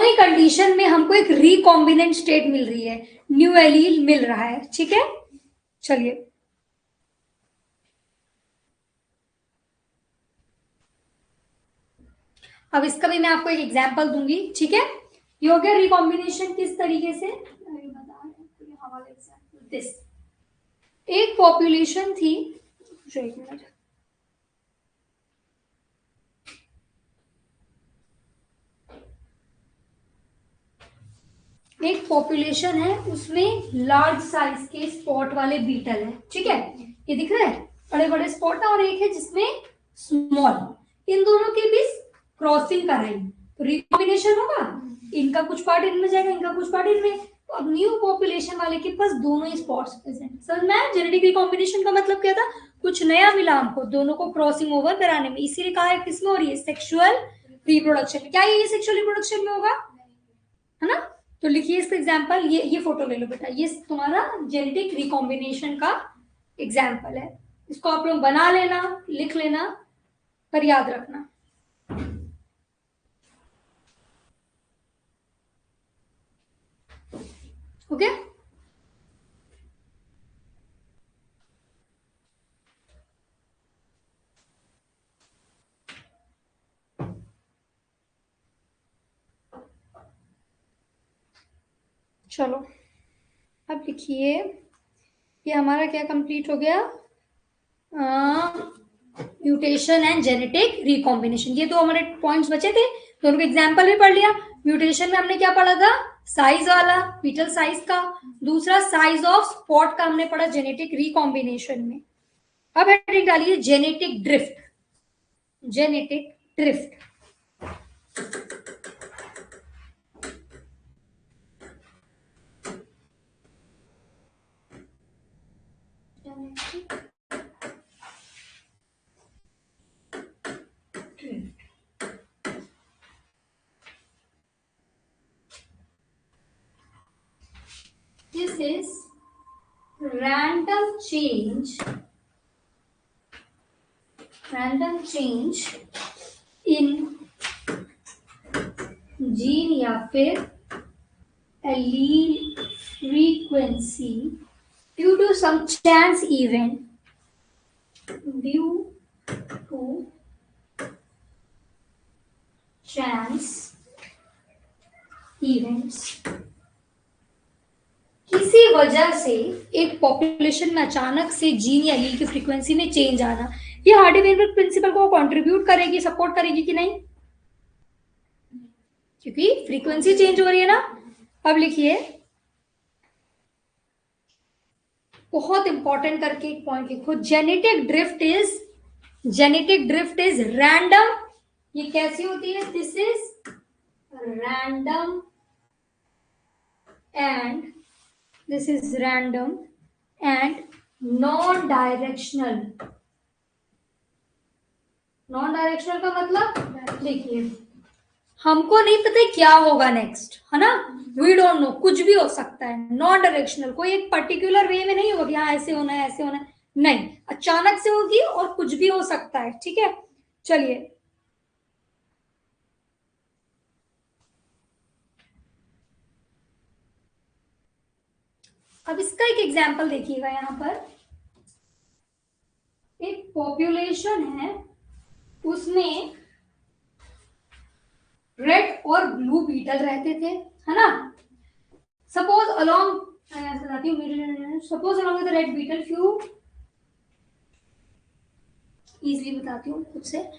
दोनों ही कंडीशन में हमको एक रिकॉम्बिनेंट स्टेट मिल रही है, न्यू एलील मिल रहा है, ठीक है। चलिए अब इसका भी मैं आपको एक एग्जांपल दूंगी, ठीक है। ये हो गया रिकॉम्बिनेशन किस तरीके से, दिस एक पॉपुलेशन थी, एक मिनट, एक पॉपुलेशन है उसमें लार्ज साइज के स्पॉट वाले बीटल है, ठीक है। ये दिख रहा है बड़े बड़े स्पॉट है, और एक है जिसमें स्मॉल, इन दोनों के बीच क्रॉसिंग कराई तो रिकॉम्बिनेशन होगा, इनका कुछ पार्ट इनमें जाएगा, इनका कुछ पार्ट इनमें, तो अब न्यू पॉपुलेशन वाले के पास दोनों ही स्पॉट्स प्रेजेंट। समझ में आया जेनेटिक रिकॉम्बिनेशन का मतलब क्या था, कुछ नया मिला हमको दोनों को क्रॉसिंग ओवर कराने में, इसीलिए कहा है किसमें हो रही है, सेक्सुअल रिप्रोडक्शन। क्या ये सेक्सुअल रिप्रोडक्शन में होगा, है ना। तो लिखिए इसका एग्जाम्पल, ये फोटो ले लो बेटा, ये तुम्हारा जेनेटिक रिकॉम्बिनेशन का एग्जाम्पल है, इसको आप लोग बना लेना, लिख लेना, पर याद रखना। ओके चलो अब लिखिए, ये हमारा क्या कंप्लीट हो गया, म्यूटेशन एंड जेनेटिक रिकॉम्बिनेशन। ये तो हमारे पॉइंट्स बचे थे, दोनों का एग्जाम्पल भी पढ़ लिया। म्यूटेशन में हमने क्या पढ़ा था, साइज वाला, बीटल साइज का, दूसरा साइज ऑफ स्पॉट का हमने पढ़ा जेनेटिक रिकॉम्बिनेशन में। अब हेडिंग डालिए genetic drift, genetic drift. This is random change in gene या फिर allele frequency due to some chance event, due to chance events, किसी वजह से एक पॉपुलेशन में अचानक से जीन या एलील की फ्रीक्वेंसी में चेंज आना, ये हार्डी-वेनबर्ग प्रिंसिपल को कंट्रीब्यूट करेगी, सपोर्ट करेगी कि नहीं, क्योंकि फ्रीक्वेंसी चेंज हो रही है ना। अब लिखिए, बहुत इंपॉर्टेंट करके एक पॉइंट लिखो, जेनेटिक ड्रिफ्ट इज रैंडम। ये कैसी होती है, this is random and this is random and non-directional। non-directional का मतलब देखिए, हमको नहीं पता क्या होगा नेक्स्ट, है ना, वी डोंट नो, कुछ भी हो सकता है। नॉन डायरेक्शनल, कोई एक पर्टिकुलर वे में नहीं होगा कि हाँ ऐसे होना है ऐसे होना है, नहीं, अचानक से होगी और कुछ भी हो सकता है, ठीक है। चलिए अब इसका एक एग्जाम्पल देखिएगा, यहाँ पर एक पॉपुलेशन है, उसमें रेड और ब्लू बीटल रहते थे, है ना। Suppose along with red beetle few, easily बताती हूँ खुद से,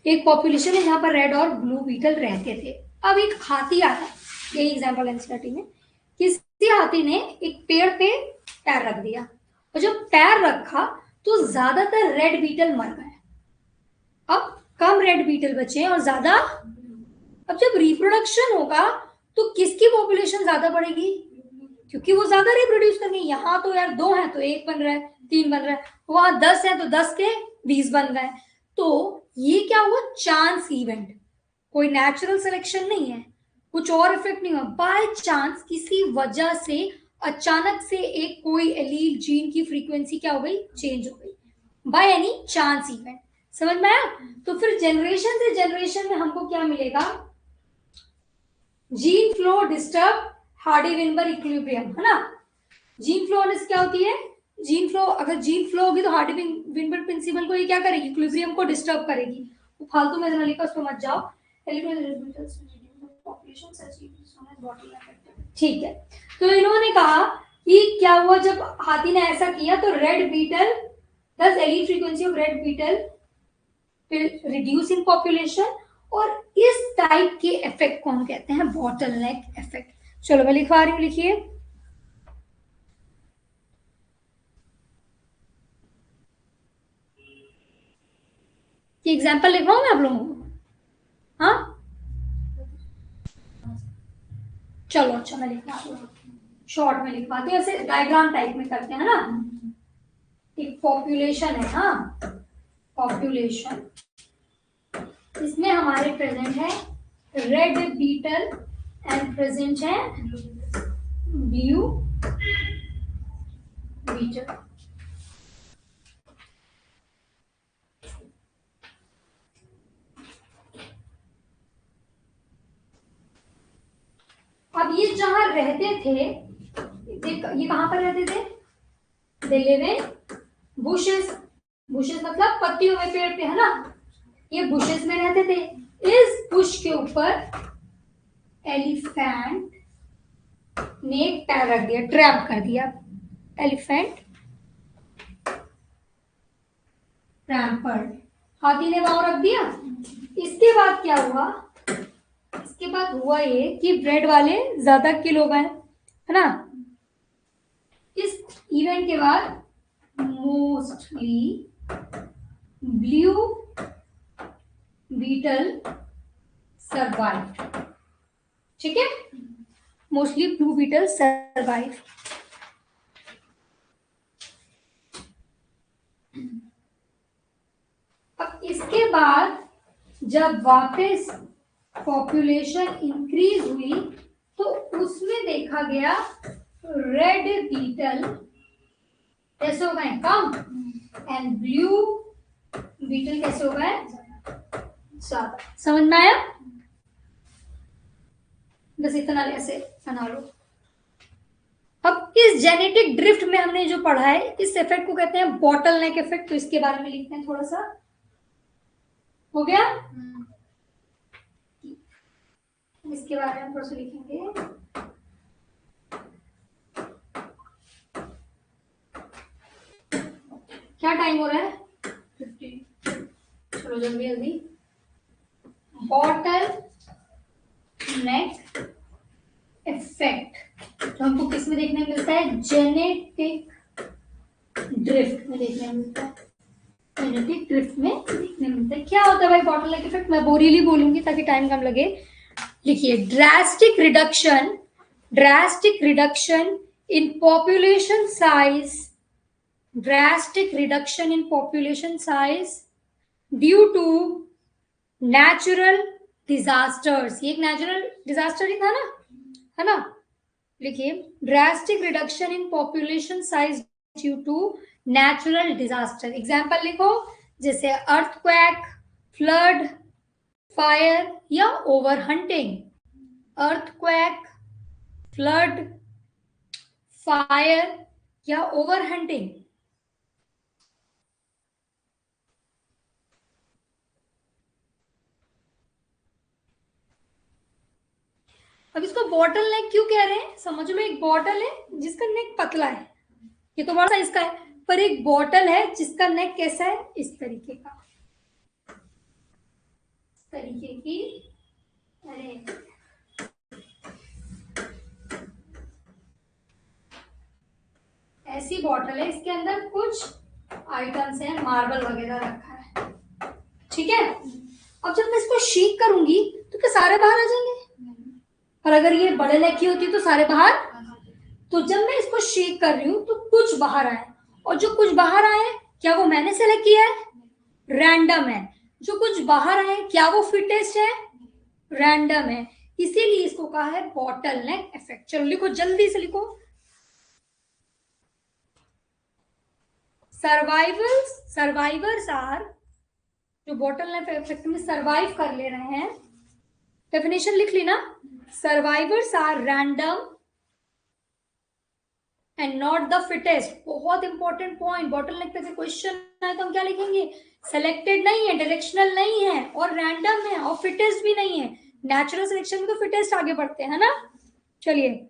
एक पॉपुलेशन है जहां पर रेड और ब्लू बीटल रहते थे। अब एक हाथी आया, यही एग्जाम्पल एनसीईआरटी में, किसी हाथी ने एक पेड़ पे पैर रख दिया, और जब पैर रखा तो ज्यादातर रेड बीटल मर गए, अब कम रेड बीटल बचे और ज्यादा। अब जब रिप्रोडक्शन होगा तो किसकी पॉपुलेशन ज्यादा बढ़ेगी, क्योंकि वो ज्यादा रिप्रोड्यूस करेंगे। यहाँ तो यार 2 है तो 1 बन रहा है, 3 बन रहा है, वहां 10 है तो 10 के 20 बन गए। तो ये क्या हुआ, चांस इवेंट, कोई नेचुरल सिलेक्शन नहीं है, कुछ और इफेक्ट नहीं हुआ, बाय चांस किसी वजह से अचानक से एक कोई एलील जीन की फ्रीक्वेंसी क्या हो गई, चेंज हो गई, बाय एनी चांस इवेंट। समझ में आया। तो फिर जनरेशन से जनरेशन में हमको क्या मिलेगा, gene flow disturb Hardy Weinberg equilibrium, है ना। जीन फ्लोनेस क्या होती है, जीन फ्लो, अगर जीन फ्लो होगी तो हार्डी विनबर्ग प्रिंसिपल को ये क्या करेगी, इक्विलिब्रियम को डिस्टर्ब करेगी। वो फालतू में लिखा, उसको मत जाओ। ठीक है, तो इन्होंने कहा कि क्या हुआ जब हाथी ने ऐसा किया तो रेड बीटल, दस allele frequency of red beetle reduce in population, और इस टाइप के इफेक्ट को हम कहते हैं बॉटलनेक इफेक्ट। चलो मैं लिखवा रही हूँ, लिखिए। ये एग्जाम्पल लिखवाऊं मैं आप लोगों को, हाँ चलो अच्छा मैं लिखवा दूँ, शॉर्ट में लिखवाती हूँ, ऐसे डायग्राम टाइप में करते हैं ना। एक पॉपुलेशन है, हाँ पॉपुलेशन, इसमें हमारे प्रेजेंट है रेड बीटल एंड प्रेजेंट है ब्लू बीटल। अब ये जहां रहते थे, ये कहां पर रहते थे, they live in bushes, bushes मतलब पत्तियों में पेड़ पे, है ना। ये बुशेस में रहते थे। इस बुश के ऊपर एलिफेंट ने एक पैर रख दिया, ट्रैप कर दिया, एलिफेंट ट्रैम्पर्ड, हाथी ने वहां रख दिया। इसके बाद क्या हुआ, इसके बाद हुआ ये कि ब्रेड वाले ज्यादा किल हो गए, है ना। इस इवेंट के बाद मोस्टली ब्लू बीटल सर्वाइव, ठीक है, मोस्टली ब्लू बीटल सर्वाइव। अब इसके बाद जब वापस पॉपुलेशन इंक्रीज हुई तो उसमें देखा गया रेड बीटल कैसे हो गए कम, एंड ब्लू बीटल कैसे हो गए ज्यादा। समझ में आया, बस इतना ऐसे बना लो। अब इस जेनेटिक ड्रिफ्ट में हमने जो पढ़ा है, इस इफेक्ट को कहते हैं बॉटल नेक इफेक्ट, तो इसके बारे में लिखते हैं थोड़ा सा, हो गया। इसके बारे में थोड़ा सा लिखेंगे। क्या टाइम हो रहा है, 50, चलो जल्दी जल्दी। बॉटल नेक इफेक्ट तो हमको किस में देखने मिलता है, जेनेटिक ड्रिफ्ट में देखने मिलता है, जेनेटिक ड्रिफ्ट में देखने मिलता है। क्या होता है भाई बॉटल नेक इफेक्ट, मैं बोरीली बोलूंगी ताकि टाइम कम लगे। लिखिए, drastic reduction in population size, drastic reduction in population size due to natural disasters। ये एक नेचुरल डिजास्टर ही था ना, है ना। लिखिए, drastic reduction in population size due to natural disaster। Example लिखो, जैसे अर्थक्वेक, फ्लड, फायर या over hunting. Earthquake, flood, fire या ओवर हंटिंग। अब इसको बॉटल नेक क्यों कह रहे हैं, समझ लो। एक बॉटल है जिसका नेक पतला है, ये तो बड़ा इसका है, पर एक बॉटल है जिसका नेक कैसा है, इस तरीके का, इस तरीके की, अरे ऐसी बॉटल है, इसके अंदर कुछ आइटम्स हैं, मार्बल वगैरह रखा है, ठीक है। अब जब मैं इसको शेक करूंगी तो क्या सारे बाहर आ जाएंगे, और अगर ये बड़े नेक की होती तो सारे बाहर। तो जब मैं इसको शेक कर रही हूं तो कुछ बाहर आए, और जो कुछ बाहर आए क्या वो मैंने सेलेक्ट किया है, रैंडम है। जो कुछ बाहर आए क्या वो फिटेस्ट है, रैंडम है। इसीलिए इसको कहा है बॉटल नेक इफेक्ट। चलो लिखो, जल्दी से लिखो। सर्वाइवर्स आर, जो बॉटल नेक इफेक्ट में सर्वाइव कर ले रहे हैं, डेफिनेशन लिख ली ना, survivors are random and not the fittest. बहुत इंपॉर्टेंट पॉइंट, बॉटलनेक पे से क्वेश्चन आए तो हम क्या लिखेंगे, सेलेक्टेड नहीं है, डायरेक्शनल नहीं है, और रैंडम है, और फिटेस्ट भी नहीं है। नेचुरल सिलेक्शन में तो फिटेस्ट आगे बढ़ते हैं, है ना। चलिए,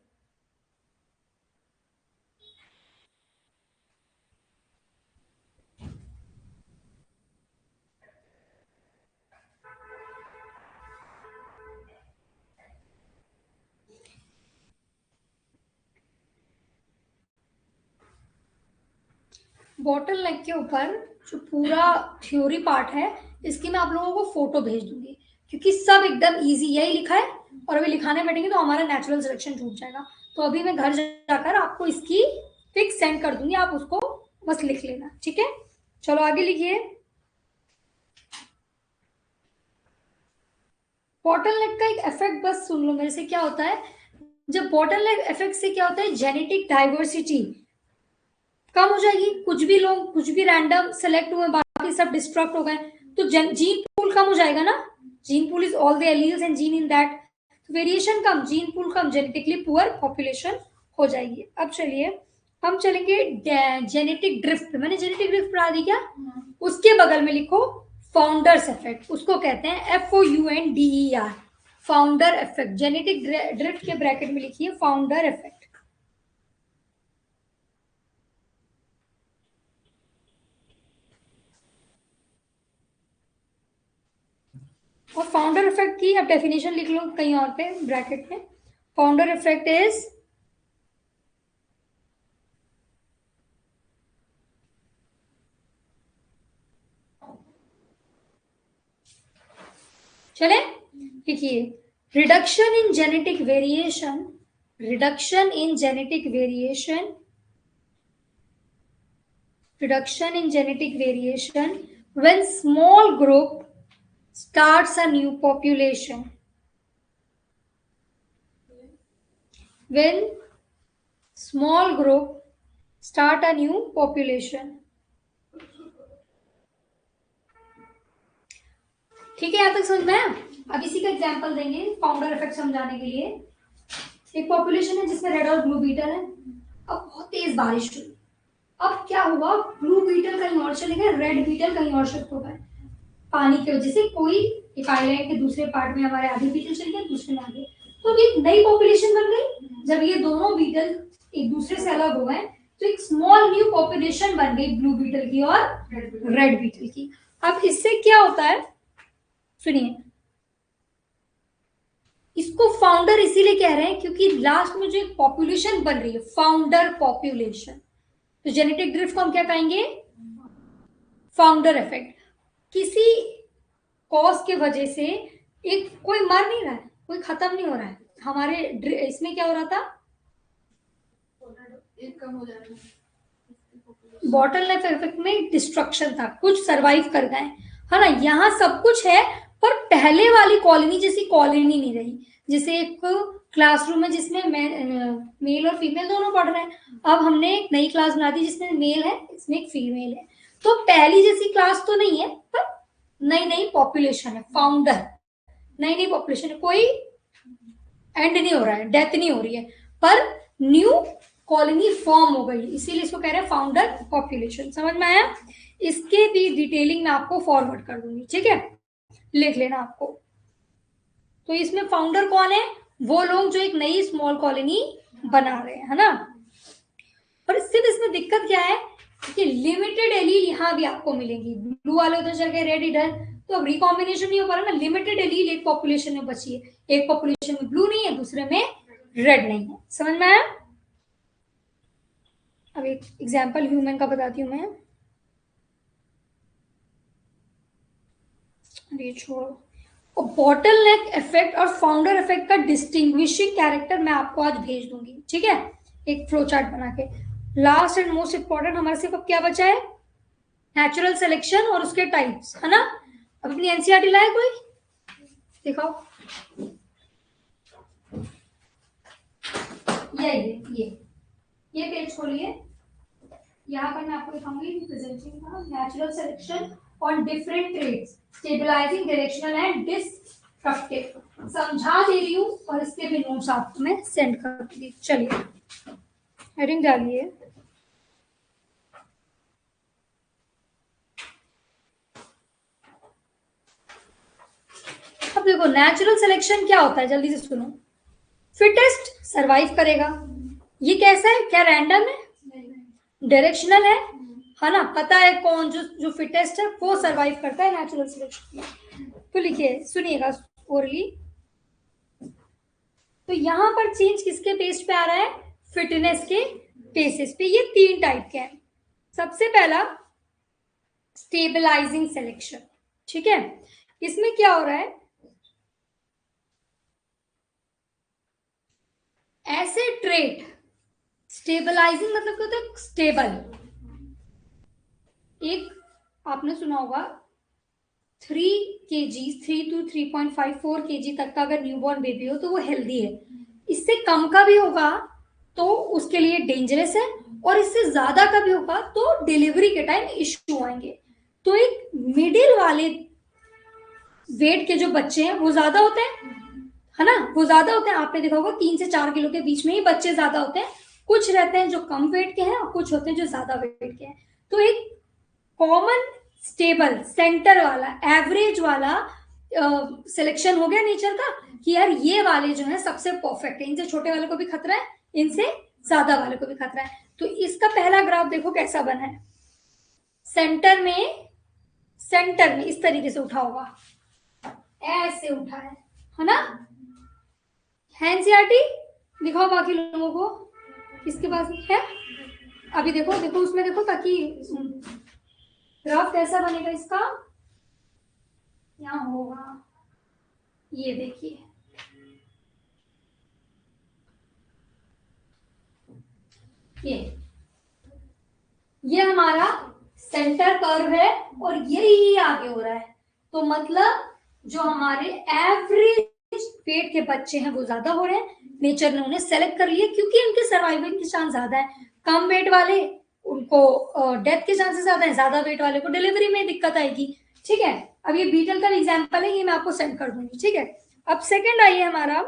बॉटलनेक के ऊपर जो पूरा थ्योरी पार्ट है, इसकी मैं आप लोगों को फोटो भेज दूंगी, क्योंकि सब एकदम इजी यही लिखा है, और अभी लिखाने बैठेंगे तो हमारा नेचुरल सिलेक्शन छूट जाएगा। तो अभी मैं घर जाकर आपको इसकी पिक सेंड कर दूंगी, आप उसको बस लिख लेना, ठीक है। चलो आगे लिखिए। बॉटलनेक का एक इफेक्ट बस सुन लो मेरे से, क्या होता है जब बॉटलनेक इफेक्ट से क्या होता है, जेनेटिक डाइवर्सिटी कम हो जाएगी। कुछ भी लोग कुछ भी रैंडम सेलेक्ट हुए, बाकी सब डिस्ट्रक्ट हो गए, तो जीन पूल कम हो जाएगा ना। Gene pool is all the alleles and gene in that, variation come, gene pool come, genetically poor population हो जाएगी। अब चलिए हम चलेंगे जेनेटिक ड्रिफ्ट। मैंने जेनेटिक ड्रिफ्ट पढ़ा दी क्या, उसके बगल में लिखो फाउंडर्स इफेक्ट, उसको कहते हैं FOUNDER, founder effect. Genetic drift के ब्रैकेट में लिखिए फाउंडर इफेक्ट। और फाउंडर इफेक्ट की अब डेफिनेशन लिख लो कहीं और पे ब्रैकेट में। फाउंडर इफेक्ट इज चले लिखिए, reduction in genetic variation, reduction in genetic variation, reduction in genetic variation when small group starts a new population, when small group start a new population। ठीक है, यहां तक समझ में आया। अब इसी का एग्जांपल देंगे फाउंडर इफेक्ट समझाने के लिए। एक पॉपुलेशन है जिसमें रेड और ब्लू बीटल है। अब बहुत तेज बारिश हुई, अब क्या हुआ, ब्लू बीटल कहीं और चले गए, रेड बीटल कहीं और शिफ्ट हो गए। पानी की वजह से कोई एक आइलैंड के दूसरे पार्ट में हमारे आधे बीटल चले गए, दूसरे में आगे, तो अब एक नई पॉपुलेशन बन गई। जब ये दोनों बीटल एक दूसरे से अलग हो गए तो एक स्मॉल न्यू पॉपुलेशन बन गई, ब्लू बीटल की और रेड बीटल की। अब इससे क्या होता है, सुनिए, इसको फाउंडर इसीलिए कह रहे हैं क्योंकि लास्ट में जो एक पॉपुलेशन बन रही है, फाउंडर पॉपुलेशन, तो जेनेटिक ड्रिफ्ट को हम क्या कहेंगे, फाउंडर इफेक्ट। किसी कॉज के वजह से एक कोई मर नहीं रहा है, कोई खत्म नहीं हो रहा है, हमारे इसमें क्या हो रहा था, एक कम हो जा रहा है। बॉटलनेक इफेक्ट में डिस्ट्रक्शन था, कुछ सरवाइव कर गए, है ना। यहाँ सब कुछ है पर पहले वाली कॉलोनी जैसी कॉलोनी नहीं रही। जैसे एक क्लासरूम है जिसमें मेल और फीमेल दोनों पढ़ रहे हैं, अब हमने एक नई क्लास बना दी जिसमें मेल है, इसमें एक फीमेल है, तो पहली जैसी क्लास तो नहीं है, पर नई नई पॉपुलेशन है, फाउंडर, नई नई पॉपुलेशन है, कोई एंड नहीं हो रहा है, डेथ नहीं हो रही है, पर न्यू कॉलोनी फॉर्म हो गई, इसीलिए इसको कह रहे हैं फाउंडर पॉपुलेशन। समझ में आया। इसके भी डिटेलिंग में आपको फॉरवर्ड कर दूंगी, ठीक है, लिख लेना आपको। तो इसमें फाउंडर कौन है, वो लोग जो एक नई स्मॉल कॉलोनी बना रहे हैं, है ना। और सिर्फ इसमें दिक्कत क्या है कि लिमिटेड एलील यहाँ भी आपको मिलेंगी, ब्लू वाले उधर चल गए, रेड इधर, तो अब रिकॉम्बिनेशन नहीं हो पा रहा ना, लिमिटेड एलील एक पॉपुलेशन में बची है, एक पॉपुलेशन में ब्लू नहीं है, दूसरे में रेड नहीं है। समझ में आया। अब एक एग्जांपल ह्यूमन का बताती हूँ मैं, ये छोड़ो। बॉटलनेक इफेक्ट और फाउंडर इफेक्ट का डिस्टिंग्विशिंग कैरेक्टर मैं आपको आज भेज दूंगी, ठीक है, एक फ्लो चार्ट बना के। लास्ट एंड मोस्ट इंपॉर्टेंट हमारे सिर्फ अब क्या बचा है, नेचुरल सिलेक्शन और उसके टाइप्स, है ना। अब अपनी एनसीईआरटी लाए कोई, दिखाओ, ये पेज खोलिए, यहाँ पर मैं आपको दिखाऊंगी प्रेजेंटिंग का natural selection on different traits, stabilising, directional and डिस डिस्ट्रक्टिव समझा दे रही हूँ और इसके भी नोट्स आपको मैं सेंड कर दूंगी। चलिए हेडिंग डालिए। अब देखो नेचुरल सिलेक्शन क्या होता है, जल्दी से सुनो। फिटेस्ट सरवाइव करेगा। ये कैसा है, क्या रैंडम है, डायरेक्शनल है ना, पता है कौन जो फिटेस्ट है वो सरवाइव करता है नेचुरल सिलेक्शन में। तो लिखिए, सुनिएगा ओरली। तो यहां पर चेंज किसके बेस पे आ रहा है, फिटनेस के बेसिस पे। ये 3 टाइप के हैं। सबसे पहला स्टेबलाइजिंग सिलेक्शन, ठीक है। इसमें क्या हो रहा है, ऐसे ट्रेट, स्टेबलाइजिंग मतलब क्या होता है, स्टेबल। एक आपने सुना होगा 3 kg 3 to 3.54 kg तक का अगर न्यूबॉर्न बेबी हो तो वो हेल्दी है। इससे कम का भी होगा तो उसके लिए डेंजरस है, और इससे ज्यादा का भी होगा तो डिलीवरी के टाइम इश्यू आएंगे। तो एक मिडिल वाले वेट के जो बच्चे हैं वो ज्यादा होते हैं, है ना, वो ज्यादा होते हैं। आपने देखा होगा 3 से 4 किलो के बीच में ही बच्चे ज्यादा होते हैं। कुछ रहते हैं जो कम वेट के हैं और कुछ होते हैं जो ज्यादा वेट के हैं। तो एक कॉमन स्टेबल सेंटर वाला एवरेज वाला सिलेक्शन हो गया नेचर का कि यार ये वाले जो है सबसे परफेक्ट है, इनसे छोटे वाले को भी खतरा है, इनसे ज्यादा वाले को भी खतरा है। तो इसका पहला ग्राफ देखो कैसा बना है, सेंटर में इस तरीके से उठा होगा, ऐसे उठा है ना। एनसीईआरटी दिखाओ बाकी लोगों को, किसके पास है। अभी देखो देखो उसमें देखो, ताकि ग्राफ कैसा बनेगा इसका, यहां होगा, ये देखिए, ये हमारा सेंटर कर्व है और यही आगे हो रहा है। तो मतलब जो हमारे एवरेज वेट के बच्चे हैं वो ज्यादा हो रहे हैं, नेचर ने उन्हें सेलेक्ट कर लिया क्योंकि उनके सर्वाइवल के चांस ज्यादा है। कम वेट वाले उनको डेथ के चांसेस ज्यादा है, ज्यादा वेट वाले को डिलीवरी में दिक्कत आएगी, ठीक है। अब ये बीटल का एग्जांपल है, ये मैं आपको सेंड कर दूंगी, ठीक है। अब सेकंड आइए हमारा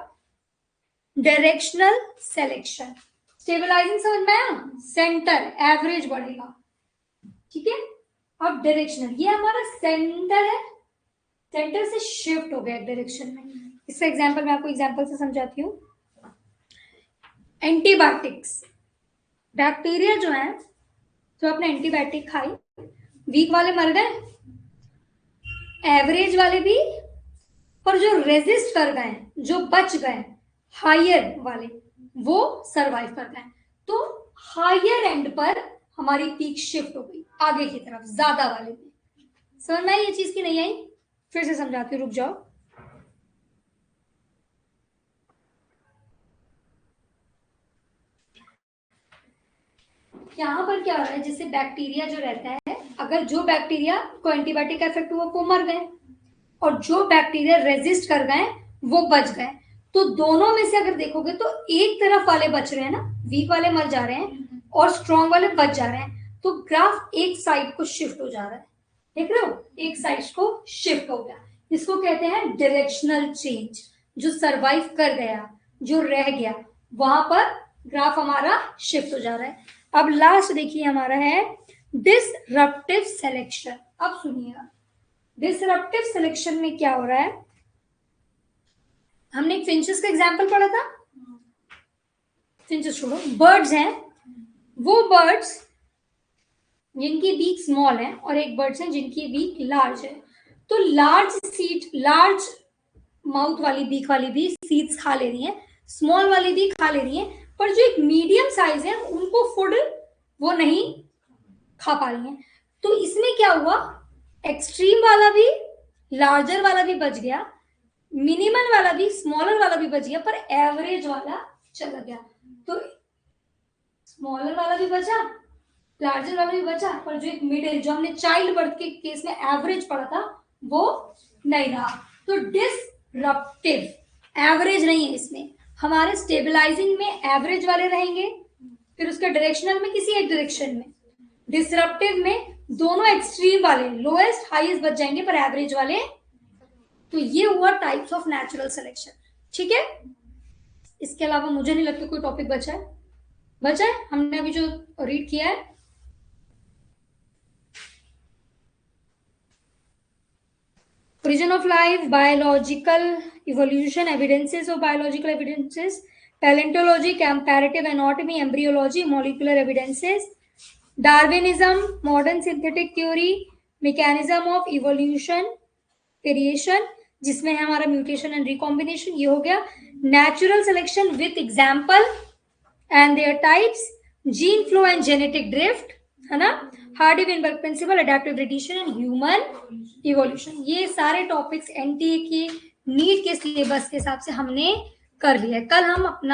डायरेक्शनल सिलेक्शन। स्टेबलाइजिंग समझ में आया, सेंटर एवरेज बढ़ेगा, ठीक है। अब डायरेक्शनल, ये हमारा सेंटर है, सेंटर से शिफ्ट हो गया डायरेक्शन में। इसका एग्जांपल मैं आपको एग्जांपल से समझाती हूँ। एंटीबायोटिक्स, बैक्टीरिया जो है जो अपने एंटीबायोटिक खाई, वीक वाले मर गए, एवरेज वाले भी, और जो रेजिस्ट कर गए, जो बच गए हायर वाले, वो सरवाइव कर गए। तो हायर एंड पर हमारी पीक शिफ्ट हो गई आगे की तरफ, ज्यादा वाले में। समझ में आई ये चीज की नहीं आई, फिर से समझाती हूँ, रुक जाओ। यहाँ पर क्या हो रहा है, जैसे बैक्टीरिया जो रहता है, अगर जो बैक्टीरिया को एंटीबायोटिक इफेक्ट हुआ वो मर गए, और जो बैक्टीरिया रेजिस्ट कर गए वो बच गए। तो दोनों में से अगर देखोगे तो एक तरफ वाले बच रहे हैं ना, वीक वाले मर जा रहे हैं और स्ट्रॉन्ग वाले बच जा रहे हैं। तो ग्राफ एक साइड को शिफ्ट हो जा रहा है, देख रहे हो, एक साइड को शिफ्ट हो गया। इसको कहते हैं डायरेक्शनल चेंज। जो सरवाइव कर गया, जो रह गया, वहां पर ग्राफ हमारा शिफ्ट हो जा रहा है। अब लास्ट देखिए हमारा है डिसरप्टिव सिलेक्शन। अब सुनिएगा, डिसरप्टिव सिलेक्शन में क्या हो रहा है, हमने एक फिंचेस का एग्जांपल पढ़ा था, फिंचेस छोड़ो, बर्ड्स हैं, वो बर्ड्स जिनकी बीक स्मॉल है और एक बर्ड्स हैं जिनकी बीक लार्ज है। तो लार्ज माउथ वाली बीक वाली भी सीड्स खा ले रही हैं, स्मॉल वाली भी खा ले रही हैं, पर जो एक मीडियम साइज है उनको फूड वो नहीं खा पा रही हैं। तो इसमें क्या हुआ, एक्सट्रीम वाला भी, लार्जर वाला भी बच गया, मिनिमल वाला भी, स्मॉलर वाला भी बच गया, पर एवरेज वाला चला गया। तो स्मॉलर वाला भी बचा, लार्जर वाला भी बचा, पर जो एक मिडिल, जो हमने चाइल्ड बर्थ के केस में एवरेज पढ़ा था, वो नहीं रहा। तो डिसरप्टिव, एवरेज नहीं है इसमें, हमारे स्टेबलाइजिंग में एवरेज वाले रहेंगे, फिर उसके डायरेक्शनल में किसी एक डायरेक्शन में, डिसरप्टिव में दोनों एक्सट्रीम वाले, लोएस्ट हाईएस्ट बच जाएंगे, पर एवरेज वाले तो ये हुआ टाइप्स ऑफ नेचुरल सिलेक्शन, ठीक है। इसके अलावा मुझे नहीं लगता कोई टॉपिक बचा है हमने अभी जो रीड किया है। Origin of life, biological evolution, evidences of biological evidences, paleontology, comparative anatomy, embryology, molecular evidences, Darwinism, modern synthetic theory, mechanism of evolution, variation, जिसमें है हमारा म्यूटेशन एंड रिकॉम्बिनेशन, ये हो गया। Natural selection with example and their types, gene flow and genetic drift, है ना, Hardy Weinberg principle, adaptive radiation and human evolution, ये सारे टॉपिक्स एनटीए के नीट के सिलेबस के हिसाब से हमने कर लिया है। कल हम अपना